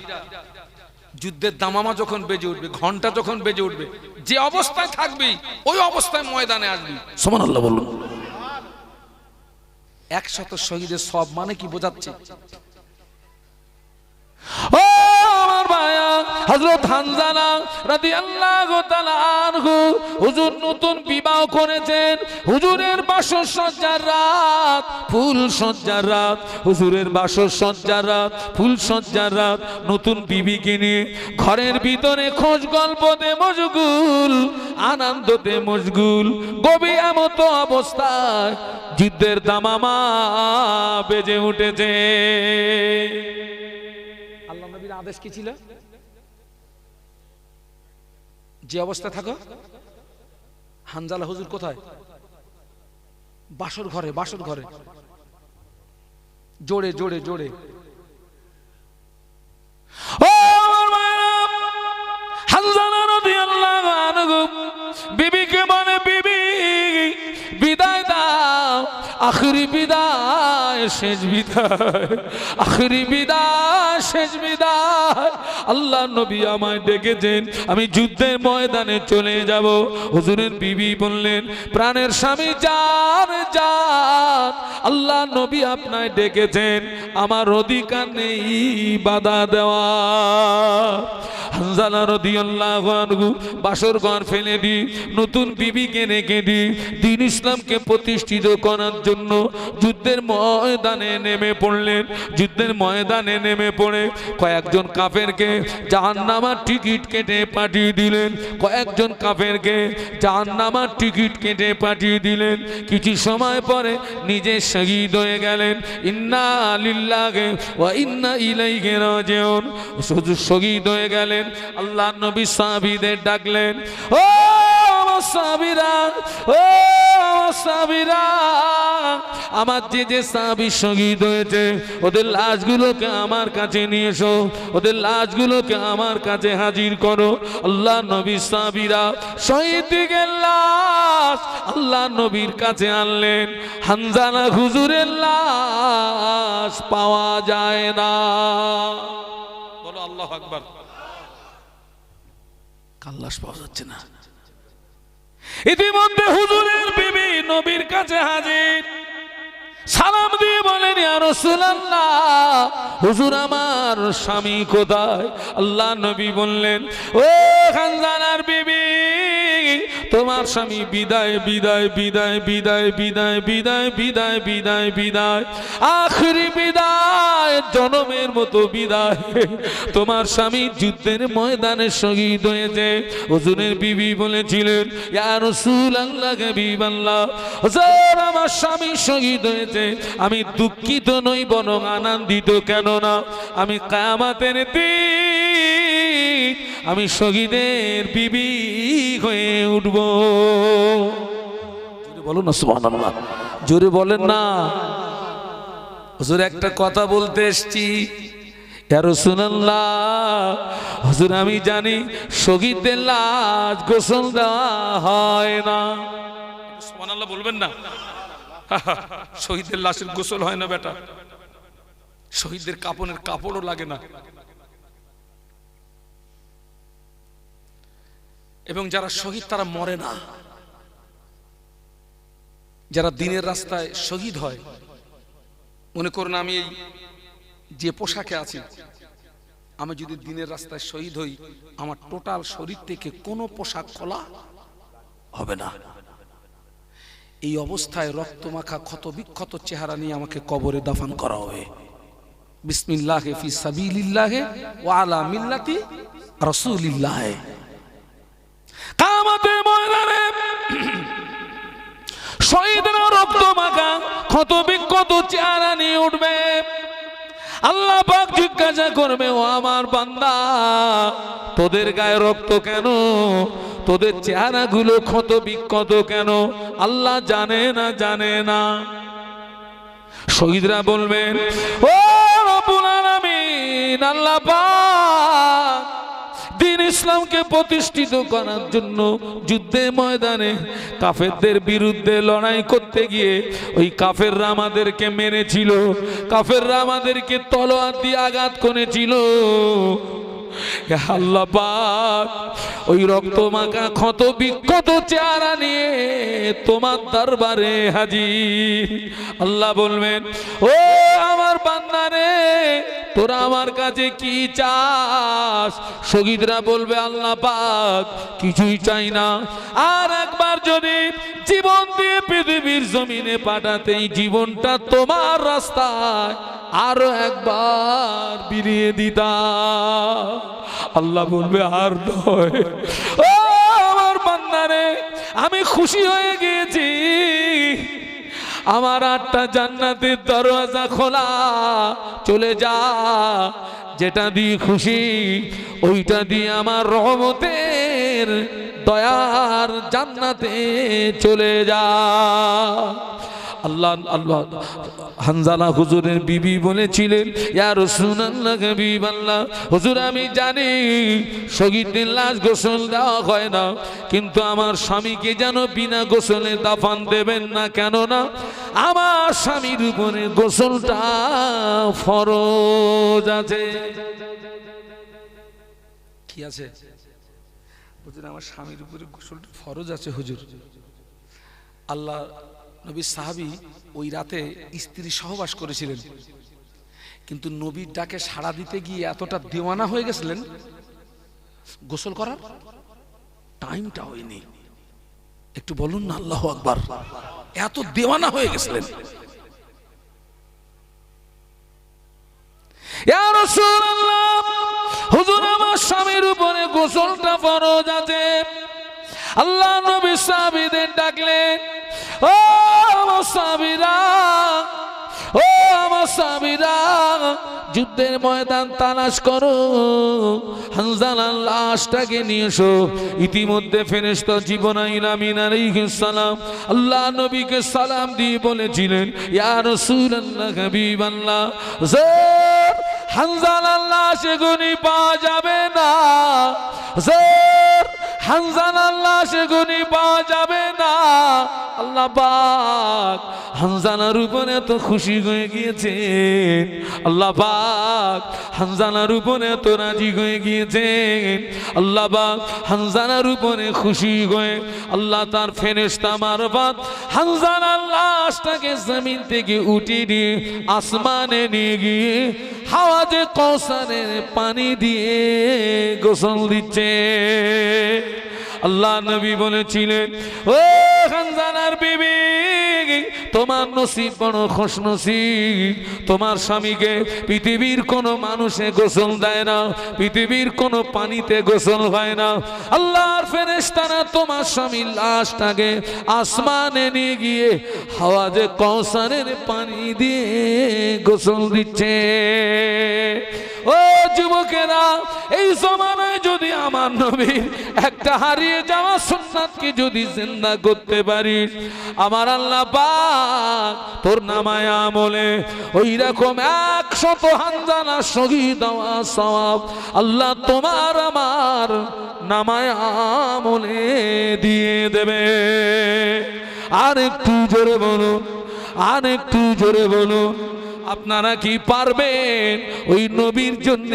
যুদ্ধের দামামা যখন বেজে উঠবে, ঘন্টা যখন বেজে উঠবে, যে অবস্থায় থাকবি ওই অবস্থায় ময়দানে আসবি। সুবহানাল্লাহ বলুন। 100 শহীদের সওয়াব মানে কি বোঝাচ্ছে? ও আমার ভাইয়া, হযরত হানজালা রাদিয়াল্লাহু তাআলা আনহু হুজুর নতুন বিবাহ করেছেন। হুজুরের বাসসজ্জার রাত, ফুল সজ্জার রাত, হুজুরের বাসসজ্জার রাত, ফুল সজ্জার রাত। নতুন বিবিকে নিয়ে ঘরের ভিতরে খোঁজ গল্পতে মশগুল, আনন্দতে মশগুল। গভীর এমত অবস্থায় যুদ্ধের দামামা বেজে উঠেছে। আল্লাহ নবীর আদেশ কি ছিল? যে অবস্থা থাকো। হানজালা হুজুর কোথায়? বাসর ঘরে, বাসর ঘরে। জোরে জোরে জোরে। ও হানজালা রাদিয়াল্লাহু আনহু বিবিকে বলে, বিবি বিদায় দাও, আখরি বিদায়, শেষ বিদায়, আখরি বিদায়, শেষ বিদায়। আল্লাহ নবী আমায় ডেকেছেন, আমি যুদ্ধের ময়দানে চলে যাব। হুজুরের বিবি বললেন, প্রাণের স্বামী যান যান, আল্লাহ নবী আপনায় ডেকেছেন, আমার অধিকার নেই বাধা দেওয়া। হানজালা রাদিয়াল্লাহু আনহু বাসর ঘর ফেলে দি, নতুন বিবিকে রেখে দি, দ্বীন ইসলামকে প্রতিষ্ঠিত করার জন্য যুদ্ধের ময়দানে নেমে পড়লেন। যুদ্ধের ময়দানে নেমে পড়ে কয়েকজন কাফেরকে জাহান্নামের টিকিট কেটে পাঠিয়ে দিলেন। কয়েকজন কাফেরকে জাহান্নামের টিকিট কেটে পাঠিয়ে দিলেন। কিছু সময় পরে নিজে শহীদ হয়ে গেলেন। ইন্না লিল্লাহি ওয়া ইন্না ইলাইহি রাজিউন। শুধু শহীদ হয়ে গেলেন। আল্লাহ নবী সাহাবীদের ডাকলেন, ও সাহাবীরা, ও সাহাবীরা, আমার যে যে সাহাবী শহীদ হয়েছে ওদের লাশগুলোকে আমার কাছে নিয়ে এসো, ওদের লাশগুলোকে আমার কাছে হাজির করো। আল্লাহ নবী সাহাবীরা শহীদের লাশ আল্লাহ নবীর কাছে আনলেন। হানজালা হুজুরের লাশ পাওয়া যায় না। বলো আল্লাহু আকবার। কার লাশ পাওয়া যাচ্ছে না? ইতিমধ্যে হুজুরের বিবি নবীর কাছে হাজির। সালাম দিয়ে বলেন, ইয়া রাসূলুল্লাহ, হুজুর আমার স্বামী কোথায়? আল্লাহ নবী বললেন, ও হানজালার বিবি, তোমার স্বামী বিদায় বিদায় বিদায় বিদায় বিদায় বিদায় বিদায় বিদায় বিদায়, আখরি বিদায়, জনমের মতো বিদায়। তোমার স্বামী যুদ্ধের ময়দানে শহীদ হয়েছে। হুজুরের বিবি বলেছিলেন, ইয়া রাসূলুল্লাহ, হাবিবাল্লাহ, হুজুর আমার স্বামী শহীদ হয়েছে, আমি দুঃখিত নই বরং আনন্দিত। কেন না, আমি কিয়ামতের দিন আমি শহীদের বিবি হয়ে উঠব। জোরে বলো না সুবহানাল্লাহ, জোরে বলেন না। হুজুর একটা কথা বলতে এসেছি, ইয়া রাসূলুল্লাহ, হুজুর আমি জানি শহীদদের লাশ গোসল দেওয়া হয় না। সুবহানাল্লাহ বলবেন না? শহীদের লাশের গোসল হয় না বেটা, শহীদদের কাপনের কাপড়ও লাগে না। এবং যারা শহীদ তারা মরে না। যারা দিনের রাস্তায় শহীদ হয়, মনে করুন আমি এই যে পোশাকে আছি, আমি যদি দিনের রাস্তায় শহীদ হই, আমার টোটাল শরীর থেকে কোনো পোশাক খোলা হবে না। এই অবস্থায় রক্তমাখা ক্ষত বিক্ষত চেহারা নিয়ে আমাকে কবরে দাফন করা হবে। বিসমিল্লাহি ফি সাবিলিল্লাহি ওয়া আলা মিল্লাতি রাসূলিল্লাহ। কিয়ামতের ময়দানে শহীদরা রক্তমাখা ক্ষত বিক্ষত চেহারা নিয়ে উঠবে। আল্লাহ পাক জিজ্ঞাসা করবে, ও আমার বান্দা, তোদের গায়ে রক্ত কেন? তোদের চেহারাগুলো ক্ষত বিক্ষত কেন? আল্লাহ জানে না, জানে না। শহীদরা বলবেন, ও রব্বুল আলামিন, আল্লাহ পাক দ্বীন ইসলামকে প্রতিষ্ঠিত করার জন্য যুদ্ধের ময়দানে কাফেরদের বিরুদ্ধে লড়াই করতে গিয়ে ওই কাফেররা আমাদেরকে মেরেছিল, কাফেররা আমাদেরকে তলোয়ার দিয়ে আঘাত করেছিল। আল্লাহ পাক ওই রক্তমাখা ক্ষত বিক্ষত চেহারা নিয়ে তোমার দরবারে হাজির। আল্লাহ বলবেন, ও আমার বান্দা রে, তোরা আমার কাছে কি চাস? শহীদরা বলবে আল্লাহ পাক কিছুই চাই না, আর একবার যদি জীবন দিয়ে পৃথিবীর জমিনে পাঠাতেই জীবনটা তোমার রাস্তায় আরো একবার বিলিয়ে দিতাম। আল্লাহ বলবে আর নয়। ও আমার বান্দা রে, আমি খুশি হয়ে গিয়েছি, আমার 8টা জান্নাতের দরজা খোলা, চলে যা, যেটা দিয়ে খুশি ওইটা দিয়ে আমার রহমতের দয়ার জান্নাতে চলে যা। আল্লাহ আল্লাহ হানজালা হুজুরের বিবি বলেছিলেন, ইয়া রাসূলুল্লাহ হাবিবাল্লাহ, হুজুর আমি জানি শহীদদের লাশ গোসল দেওয়া হয় না, কিন্তু আমার স্বামীকে যেন বিনা গোসলে দাফন দেবেন না, কেন না আমার স্বামীর উপরে গোসলটা ফরজ আছে। কি আছে হুজুর? আমার স্বামীর উপরে গোসলটা ফরজ আছে হুজুর। আল্লাহ নবীর সাহাবী ওই রাতে স্ত্রী সহবাস করেছিলেন, কিন্তু নবীর ডাকে সাড়া দিতে গিয়ে এতটা দেওয়ানা হয়ে গেছিলেন, গোসল করার টাইমটা হয়নি। একটু বলুন না আল্লাহু আকবার। এত দেওয়ানা হয়ে গেছিলেন। ইয়া রাসূলুল্লাহ, হুজুর আমার স্বামীর উপরে গোসলটা ফরজ আছে। আল্লাহ নবী সাহাবীদের ডাকলেন, ও আমার সাহাবীরা, ও আমার সাহাবীরা, যুদ্ধের ময়দান তালাশ করো, হানজালার লাশটাকে নিয়ে এসো। ইতিমধ্যে ফেরেশতা জিবরাইল আমিন আলাইহিস সালাম আল্লাহ নবীকে সালাম দিয়ে বলেছিলেন, ইয়া রাসূলুল্লাহ হাবিবাল্লাহ, হানজালার লাশ এখনই পাওয়া যাবে না, হানজালার লাশ এখনই পাওয়া যাবে না। আল্লাহ পাক হানজালার উপরে এত খুশি হয়ে গিয়েছেন, আল্লাহ পাক হানজালার উপরে এত রাজি হয়ে গিয়েছেন, আল্লাহ পাক হানজালার উপরে খুশি হয়ে আল্লাহ তার ফেরেশতা মারফত হানজালার লাশটাকে জমিন থেকে উঠিয়ে নিয়ে আসমানে নিয়ে গিয়ে হাওয়াজে কাউসারের পানি দিয়ে গোসল দিচ্ছে। আল্লাহ নবী বলেছিলেন, ও হানজালার বিবি, তোমার নসিব বড় খুশনসিব, তোমার স্বামীকে পৃথিবীর কোনো মানুষে গোসল দেয় না, পৃথিবীর কোনো পানিতে গোসল হয় না। আল্লাহর ফেরেশতারা তোমার স্বামীর লাশটাকে আসমানে নিয়ে গিয়ে হাওয়াজে কাউসারের পানি দিয়ে গোসল দিচ্ছে। ও যুবকেরা, এই জমানায় যদি আমার নবীর একটা হারিয়ে যাওয়া সুন্নাতকে যদি জিন্দা করতে পারিস, আমার আল্লাহ পাক তোর নামায় আমলে ওই রকম 100 হানজালা শহীদ হওয়া সওয়াব আল্লাহ তোমার আমার নামায় আমলে দিয়ে দেবে। আর একটু জোরে বলুন, আর একটু জোরে বলুন, আপনারা কি পারবেন ওই নবীর জন্য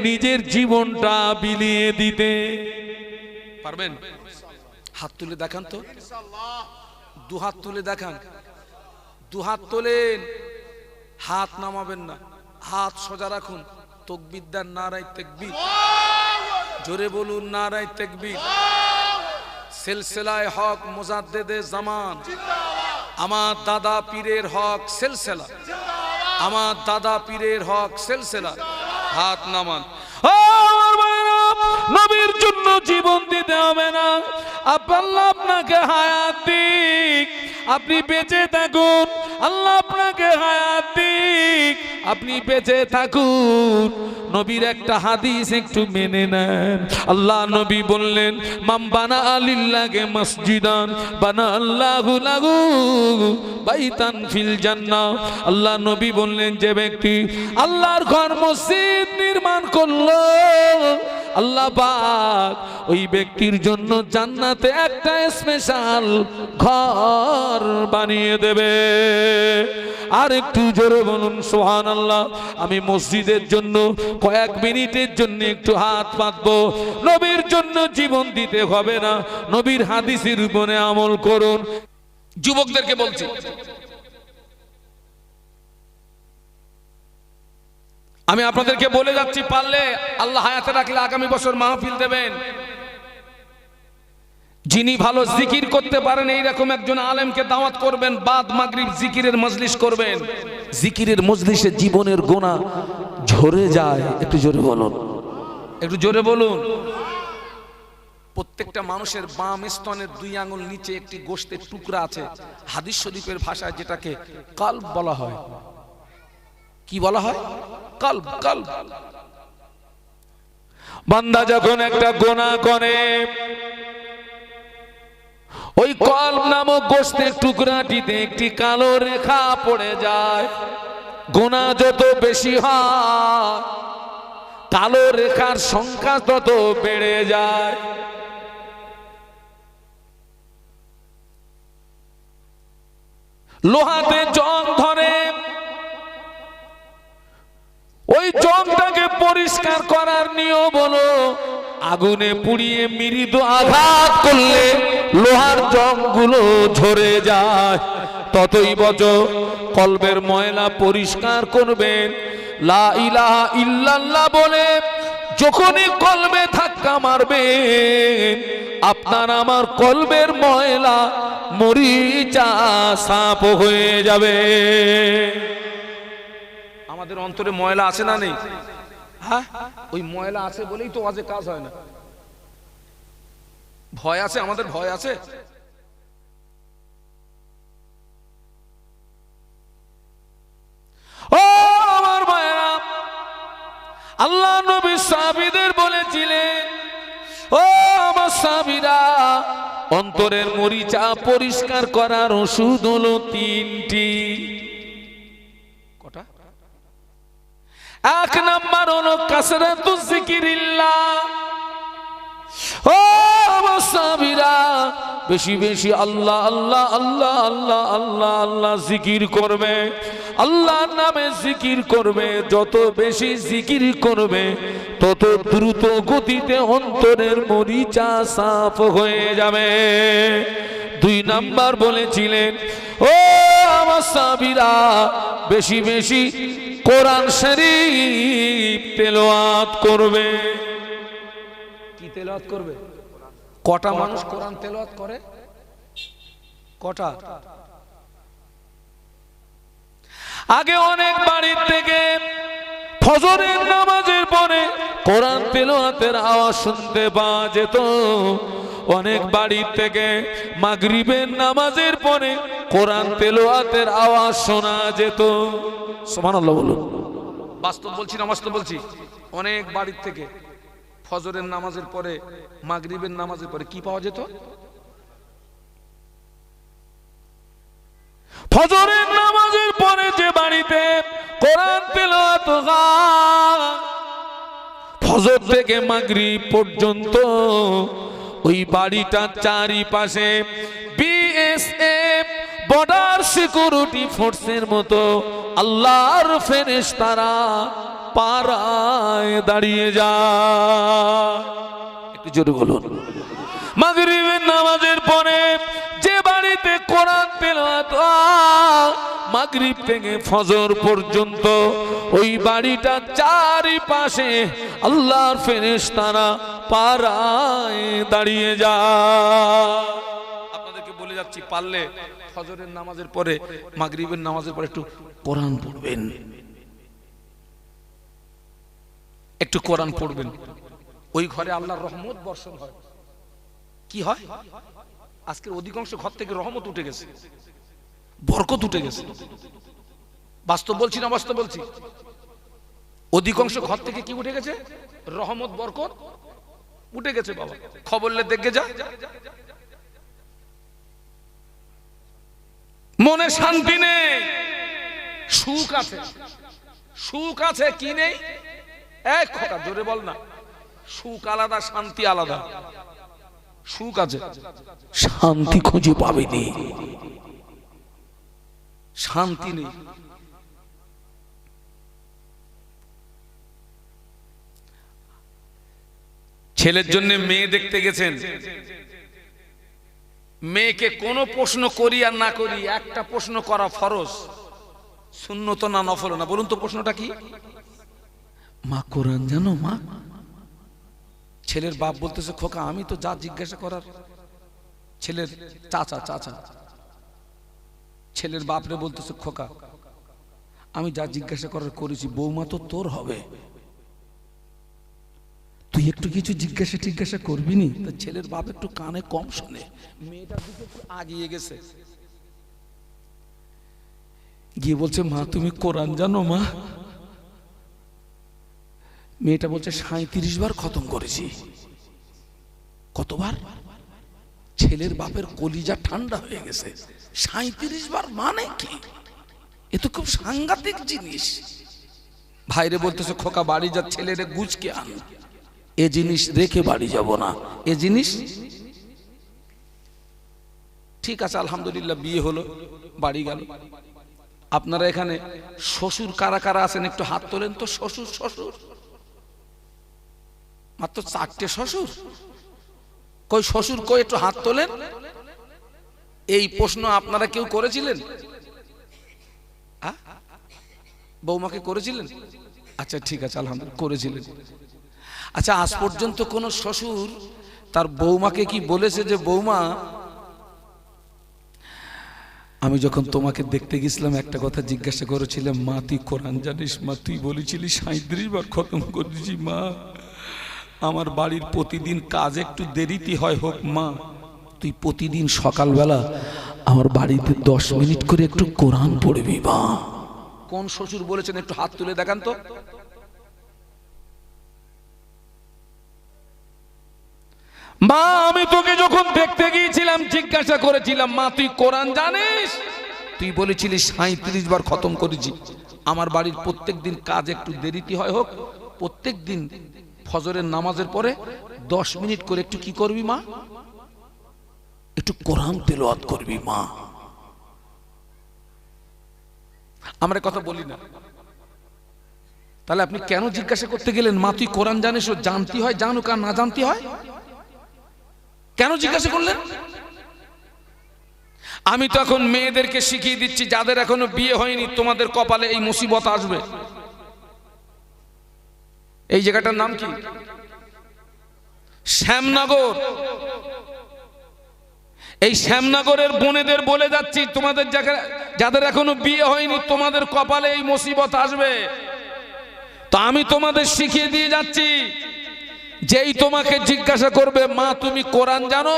নিজের জীবনটা বিলিয়ে দিতে? পারবেন? হাত তুলে দেখান তো, দুহাত তুলে দেখান, দুহাত তোলেন, হাত নামাবেন না, হাত সোজা রাখুন। তাকবীর দেন, নারায়ে তাকবীর, জোরে বলুন নারায়ে তাকবীর। সিলসিলায়ে হক মুজাদ্দেদে জামান, আমার দাদা পীরের হক সিলসিলা, আমার দাদা পীরের হক সিলসিলা। হাত নামান। নবীর জন্য জীবন দিতে হবে না, আল্লাহ আপনাকে হায়াত দিক, আপনি বেঁচে থাকুন, আল্লাহ আপনাকে হায়াত দিক, আপনি বেঁচে থাকুন। নবীর একটা হাদিস একটু মেনে নেন। আল্লাহ নবী বললেন, মাম বানা লিল্লাহি মসজিদান বানা আল্লাহু লাহু বাইতান ফিল জান্নাহ। আল্লাহ নবী বললেন, যে ব্যক্তি আল্লাহর ঘর মসজিদ নির্মাণ করলো, আল্লাহ পাক ওই ব্যক্তির জন্য জান্নাতে একটা স্পেশাল ঘর বানিয়ে দেবে। আর একটু জোরে বলুন সুবহানাল্লাহ। আমি মসজিদের জন্য কয়েক মিনিটের জন্য একটু হাত পাতবো। নবীর জন্য জীবন দিতে হবে না, নবীর হাদিসের উপরে আমল করুন। যুবকদেরকে বলছি, আমি আপনাদেরকে বলে যাচ্ছি, পারলে আল্লাহ হায়াতে রাখলে আগামী বছর মাহফিল দেবেন। যিনি ভালো জিকির করতে পারেন এইরকম একজন আলেমকে দাওয়াত করবেন, বাদ মাগরিব জিকিরের মজলিস করবেন। জিকিরের মজলিসে জীবনের গুনাহ ঝরে যায়। একটু জোরে বলুন, একটু জোরে বলুন। প্রত্যেকটা মানুষের বাম স্তনের 2 আঙ্গুল নিচে একটি গোশতের টুকরা আছে, হাদিস শরীফের ভাষায় যেটাকে কলব বলা হয়। কি বলা হয়? কলব। কলব। বান্দা যখন একটা গুনাহ করে, ওই কলব নামক গোশতের টুকরাটিতে একটি কালো রেখা পড়ে যায়। গুনাহ যত বেশি হয়, কালো রেখার সংখ্যা তত বেড়ে যায়। লোহাতে জং ধরে, ওই জংটাকে পরিষ্কার করার নিয়ম হলো আগুনে পুড়িয়ে মৃদু আঘাত করলে লোহার জংগুলো ঝরে যায়। ততই বছর কলবের ময়লা পরিষ্কার করবেন। লা ইলাহা ইল্লাল্লাহ বলে যখনই কলবে ধাক্কা মারবেন, আপনার আমার কলবের ময়লা মরিচা সাফ হয়ে যাবে। আমাদের অন্তরে ময়লা আছে না নেই? হ্যাঁ, ওই ময়লা আছে বলেই তো আজে কাজ হয় না। ভয় আছে, আমাদের ভয় আছে। ও আমার ভাইরা, আল্লাহ নবী সাহাবীদের বলেছিলেন, ও আমার সাহাবীরা, অন্তরের মরিচা পরিষ্কার করার ওষুধ হলো 3টি। কটা? 1 নাম্বার হলো কাসরাতুজ যিকিরিল্লাহ। ও আমার সাহাবীরা, বেশি বেশি আল্লাহ আল্লাহ আল্লাহ আল্লাহ আল্লাহ আল্লাহ জিকির করবে, আল্লাহর নামে জিকির করবে। যত বেশি জিকির করবে, তত দ্রুত গতিতে অন্তরের মরিচা সাফ হয়ে যাবে। 2 নাম্বার বলেছিলেন, ও আমার সাহাবীরা, বেশি বেশি কোরআন শরীফ তেলাওয়াত করবে। কি তেলাওয়াত করবে? কটা মানুষ কোরআন তেলাওয়াত করে? কটা? আগে অনেক বাড়ির থেকে ফজরের নামাজের পরে কোরআন তেলাওয়াতের আওয়াজ শুনতে পাওয়া যেত। অনেক বাড়ির থেকে মাগরিবের নামাজের পরে কোরআন তেলাওয়াতের আওয়াজ শোনা যেত। সুবহানাল্লাহ বলুন। বাস্তব বলছি না বাস্তব বলছি? অনেক বাড়ির থেকে ফজরের নামাজের পরে মাগরিবের নামাজের পরে কি পাওয়া যেত? ফজরের নামাজের পরে যে বাড়িতে কোরআন তেলাওয়াত হয়, ফজর থেকে মাগরিব পর্যন্ত ওই বাড়িটার চারিপাশে বিএসএফ বর্ডার সিকিউরিটি ফোর্সের মতো আল্লাহর ফেরেশতারা পাড়ায় দাঁড়িয়ে যায়। একটু জোরে বলুন। মাগরিবের নামাজের পরে যে বাড়িতে কোরআন তেলাওয়াত হয়, মাগরিব থেকে ফজর পর্যন্ত ওই বাড়িটার চারিপাশে আল্লাহর ফেরেশতারা পাড়ায় দাঁড়িয়ে যায়। আপনাদেরকে বলে যাচ্ছি, পারলে ফজরের নামাজের পরে মাগরিবের নামাজের পরে একটু কোরআন পড়বেন, একটু কোরআন পড়বেন। ওই ঘরে আল্লাহর রহমত বর্ষণ হয়। কি হয়? আজকের অধিকাংশ ঘর থেকে রহমত উঠে গেছে, বরকত উঠে গেছে। বাস্তব বলছি না বাস্তব বলছি? অধিকাংশ ঘর থেকে কি উঠে গেছে? রহমত বরকত উঠে গেছে। বাবা খবর লে দেখে যা, মনে শান্তি নেই, সুখ আছে। সুখ আছে কি নেই? এক কথা জোরে বল না। সুখ আলাদা, শান্তি আলাদা। সুখ আছে, শান্তি খুঁজে পাবেনি। শান্তি নেই। ছেলের জন্য মেয়ে দেখতে গেছেন, মেয়েকে কোনো প্রশ্ন করি আর না করি, একটা প্রশ্ন করা ফরজ, সুন্নত না নফল না? বলুন তো প্রশ্নটা কি? মা কোরআন জানো মা? ছেলের বাপ বলতেছে খোকা আমি তো যা জিজ্ঞাসা করার, ছেলের চাচা ছেলের বাপরে বলতেছে খোকা আমি যা জিজ্ঞাসা করার করেছি, বৌমা তো তোর হবে, তুই একটু কিছু জিজ্ঞাসা করবি নি? তা ছেলের বাপ একটু কানে কম শোনে, মেয়েটার দিকে একটু আগিয়ে গেছে, গিয়ে বলছে মা তুমি কোরআন জানো মা? মেয়েটা বলছে 37 বার খতম করেছি। কতবার? ছেলের বাপের কলিজা ঠান্ডা হয়ে গেছে। 37 বার মানে কি? এ তো খুব সাংঘাতিক জিনিস। ভাইরে বলতেছে খোকা বাড়ি যা, ছেলেরে গুজকে আন, এ জিনিস রেখে বাড়ি যাব না, এ জিনিস। ঠিক আছে আলহামদুলিল্লাহ বিয়ে হলো, বাড়ি গেল। আপনারা এখানে শ্বশুর কারা কারা আছেন একটু হাত তোলেন তো। শ্বশুর মাত্র 4টে শ্বশুর। কই শ্বশুর কই, একটু হাত তোলেন। এই প্রশ্ন আপনারা কেউ করেছিলেন? বৌমাকে করেছিলেন? আচ্ছা ঠিক আছে আলহামদুলিল্লাহ করেছিলেন। আচ্ছা আজ পর্যন্ত কোন শ্বশুর তার বৌমাকে কি বলেছে যে বৌমা আমি যখন তোমাকে দেখতে গেছিলাম একটা কথা জিজ্ঞাসা করেছিলাম, মা তুই কোরআন জানিস? মা তুই বলেছিলি 37 বার খতম করেছি মা, আমার বাড়ির প্রতিদিন কাজ একটু দেরিতে হয় হোক মা, তুই প্রতিদিন সকালবেলা আমার বাড়িতে 10 মিনিট করে একটু কোরআন পড়বি মা। কোন শ্বশুর বলেছেন একটু হাত তুলে দেখান তো। মা আমি তোকে যখন দেখতে গিয়েছিলাম জিজ্ঞাসা করেছিলাম মা তুই কোরআন জানিস? তুই বলেছিলি 37 বার খতম করেছি, আমার বাড়ির প্রত্যেক দিন কাজ একটু দেরিতে হয় হোক, প্রত্যেক দিন ফজরের নামাজের পরে 10 মিনিট করে একটু কি করবি মা? একটু কোরআন তেলাওয়াত করবি মা। আমরা কথা বলি না, তাহলে আপনি কেন জিজ্ঞাসা করতে গেলেন মা তুই কোরআন জানিস? ও জানতে হয় জানুক আর না জানতে হয়, কেন জিজ্ঞাসা করলেন? আমি তো এখন মেয়েদেরকে শিখিয়ে দিচ্ছি যাদের এখনো বিয়ে হয়নি, তোমাদের কপালে এই মুসিবত আসবে। এই জায়গাটার নাম কি? শ্যামনগর। এই শ্যামনগরের বোনেদের বলে যাচ্ছি তোমাদের যাদের এখনো বিয়ে হয়নি তোমাদের কপালে এই মুসিবত আসবে। তো আমি তোমাদের শিখিয়ে দিয়ে যাচ্ছি, যেই তোমাকে জিজ্ঞাসা করবে মা তুমি কোরআন জানো,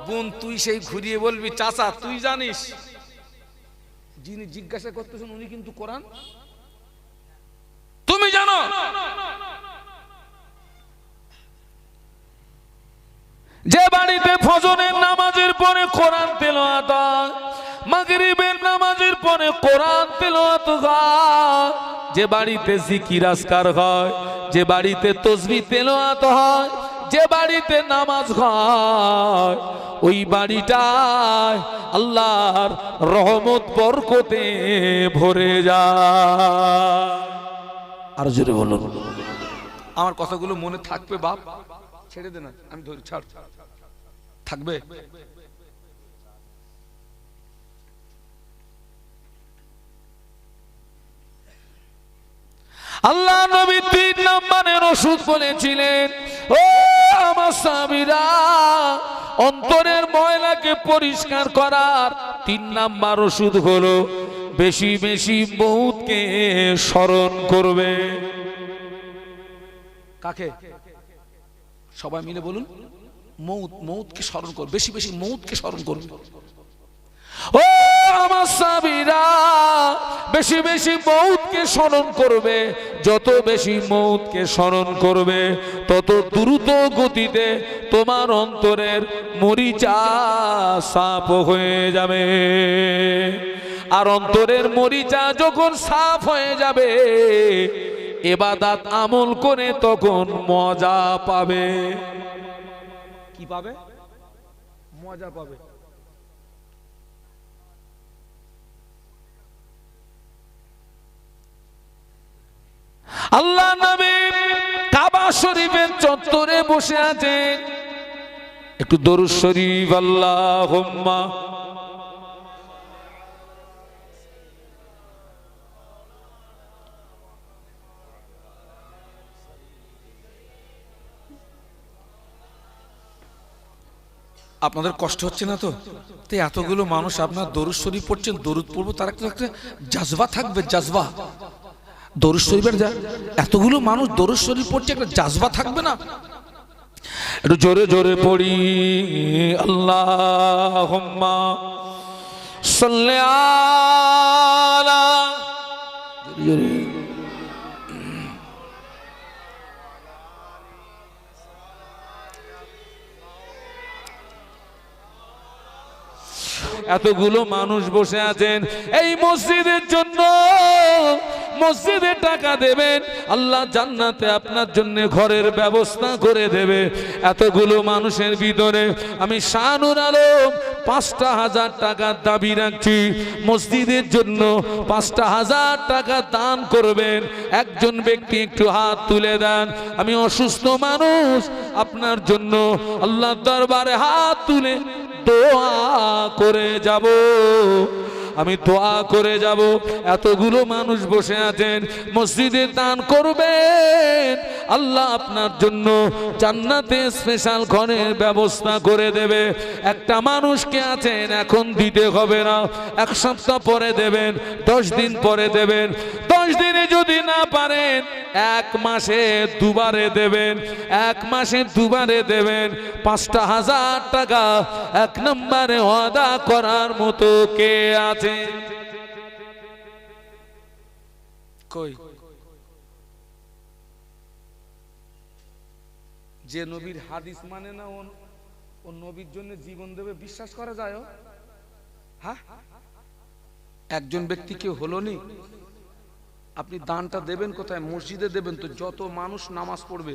বোন তুই সেই ঘুরিয়ে বলবি চাচা তুই জানিস। যিনি জিজ্ঞাসা করতেছেন উনি কিন্তু কোরআন তুমি জানো। যে বাড়িতে ফজরের নামাজের পরে কোরআন তেলাওয়াত হয়, মাগরিবের নামাজের পরে কোরআন তেলাওয়াত হয়, যে বাড়িতে জিকির আজকার হয়, যে বাড়িতে তাসবিহ তেলাওয়াত হয়, যে বাড়িতে নামাজ হয়, ওই বাড়িটায় আল্লাহর রহমত বরকতে ভরে যায়। আর জোরে বলুন। আমার কথাগুলো মনে থাকবে বাপ? ছেড়ে দে না, আমি ধরি, ছাড়, থাকবে। আল্লাহ নবী 3 নম্বরের ওষুধ বলেছিলেন, ও আমার স্বামীরা, অন্তরের ময়লাকে পরিষ্কার করার 3 নম্বর ওষুধ হলো বেশি বেশি মউতকে স্মরণ করবে। কাকে? সবাই মিলে বলুন। মউতকে স্মরণ করবে, বেশি বেশি মউতকে স্মরণ করবে। ও আমার স্বামীরা, বেশি বেশি মউতকে স্মরণ করবে। যত বেশি মউতকে স্মরণ করবে তত দ্রুত গতিতে তোমার অন্তরের মরিচা সাফ হয়ে যাবে। আর অন্তরের মরিচা যখন সাফ হয়ে যাবে, ইবাদত আমল করে তখন মজা পাবে। কি পাবে? মজা পাবে। আল্লাহ নবী কাবা শরীফের চত্বরে বসে আছেন, একটু দরুদ শরীফ আল্লাহুম্মা আপনাদের কষ্ট হচ্ছে না তো? তো এতগুলো মানুষ আপনার দরুদ শরীফ পড়ছেন, দরুদ পড়বো, তার একটা জাজবা থাকবে, জাজবা। দরুদ শরীফের এতগুলো মানুষ দরুদ শরীফ পড়ছে, একটা জাজবা থাকবে না? একটু জোরে জোরে পড়ি, আল্লাহুম্মা সাল্লি আলা, জোরে জোরে। এতগুলো মানুষ বসে আছেন এই মসজিদের জন্য, মসজিদে টাকা দেবেন, আল্লাহ জান্নাতে আপনার জন্য ঘরের ব্যবস্থা করে দেবে। এতগুলো মানুষের ভিতরে আমি শাহনুর আলম ৫,০০০ টাকার দাবি রাখছি, মসজিদের জন্য ৫,০০০ টাকা দান করবেন। একজন ব্যক্তি একটু হাত তুলে দেন। আমি অসুস্থ মানুষ, আপনার জন্য আল্লাহর দরবারে হাত তুলে দোয়া করে যাব, আমি দোয়া করে যাব। এতগুলো মানুষ বসে আছেন, মসজিদে দান করবেন, আল্লাহ আপনার জন্য জান্নাতে স্পেশাল ঘরের ব্যবস্থা করে দেবে। একটা মানুষকে আছেন এখন দিতে হবে না, ১ সপ্তাহ পরে দেবেন, ১০ দিন পরে দেবেন। ১০ দিনে যদি না পারেন ১ মাসে দুবারে দেবেন, ১ মাসে দুবারে দেবেন। ৫,০০০ টাকা ১ নম্বরে ওয়াদা করার মতো কে আছে? কই? যে নবীর হাদিস মানে না, ও নবীর জন্য জীবন দেবে, বিশ্বাস করা যায়? হ্যাঁ, একজন ব্যক্তি কেউ হলো নি। আপনি দানটা দেবেন কোথায়? মসজিদে দেবেন। তো যত মানুষ নামাজ পড়বে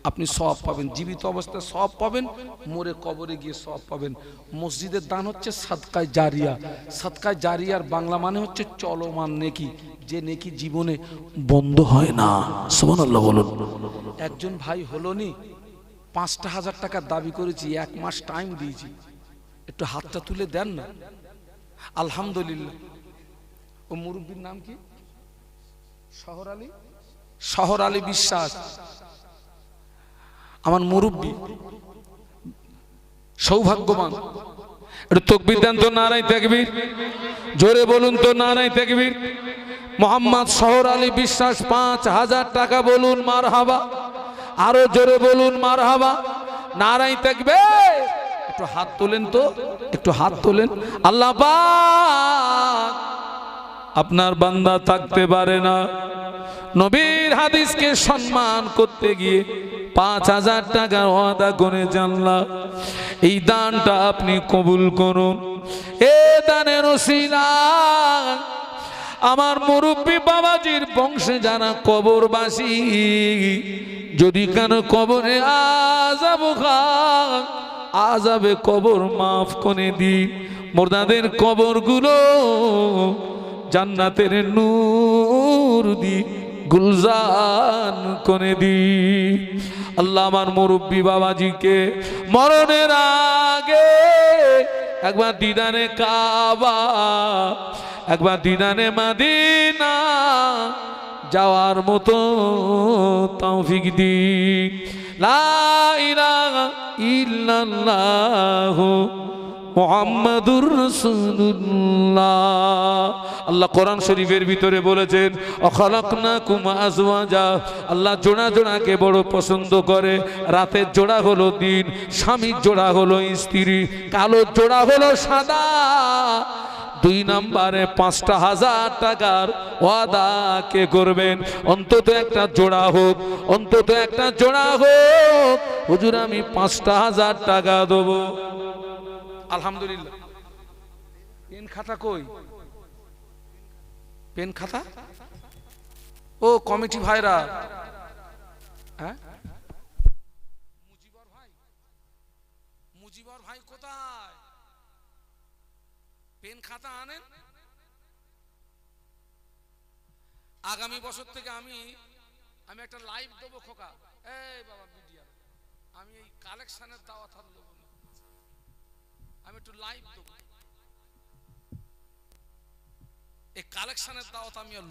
আপনি সওয়াব পাবেন, জীবিত অবস্থায় সওয়াব পাবেন, মরে কবরে গিয়ে সওয়াব পাবেন। মসজিদের দান হচ্ছে সাদকায়ে জারিয়া। সাদকায়ে জারিয়ার বাংলা মানে হচ্ছে চলমান নেকি, যে নেকি জীবনে বন্ধ হয় না। সুবহানাল্লাহ বলুন। একজন ভাই হলো নি, ৫,০০০ টাকার দাবি করেছি, ১ মাস টাইম দিয়েছি, একটু হাতটা তুলে দেন না। আলহামদুলিল্লাহ। ও মুরব্বীর নাম কি? শহর আলী বিশ্বাস, আমার মুরব্বী, সৌভাগ্যবান। একটু তাকবীর দেন তো, নারায়ে তাকবীর, জোরে বলুন তো, নারায়ে তাকবীর। মোহাম্মদ শহর আলী বিশ্বাস ৫,০০০ টাকা, বলুন মারহাবা, আরো জোরে বলুন মারহাবা, নারায়ে তাকবীর। একটু হাত তোলেন তো, একটু হাত তোলেন। আল্লাহ পাক আপনার বান্দা থাকতে পারে না, নবীর হাদিসকে সম্মান করতে গিয়ে ৫,০০০ টাকা ওয়াদা করে জানলা। এই দানটা আপনি কবুল করুন। এ দানের ওসিলা আমার মুরব্বী বাবাজির বংশে যারা কবরবাসী, যদি কেন কবরে আযাব খান, আযাবে কবর মাফ করে দি, মুর্দাদের কবরগুলো জান্নাতের নূর দি গুলজান করে দি। আল্লাহ আমার মুরব্বী বাবাজিকে মরণের আগে একবার দিদানে কাবা, একবার দিদানে মদিনা যাওয়ার মতো তৌফিক দি। লা ইলাহা ইল্লাল্লাহু মুহাম্মাদুর রাসূলুল্লাহ। আল্লাহ কোরআন শরীফের ভিতরে বলেছেন, অখালাকনাকুম আজওয়াজা। আল্লাহ জোড়া জোড়াকে বড় পছন্দ করে। রাতের জোড়া হলো দিন, স্বামীর জোড়া হলো স্ত্রী, কালো জোড়া হলো সাদা। ২ নম্বরে ৫,০০০ টাকার ওয়াদা কে করবেন? অন্তত একটা জোড়া হোক, অন্তত একটা জোড়া হোক। হুজুর আমি ৫,০০০ টাকা দেবো। আলহামদুলিল্লাহ। পেন খাতা কই? পেন খাতা? ও কমিটি ভাইরা, হ্যাঁ, মুজিবর ভাই কোথায়? পেন খাতা আনেন। আগামী বছর থেকে আমি একটা লাইভ দেবো খোকা। এই বাবা মিডিয়া, আমি এই কালেকশনের দাওয়াত আর দেবো না, আমি একটু লাইভ দেবো। এই কালেকশনের দাওয়াত আমি আর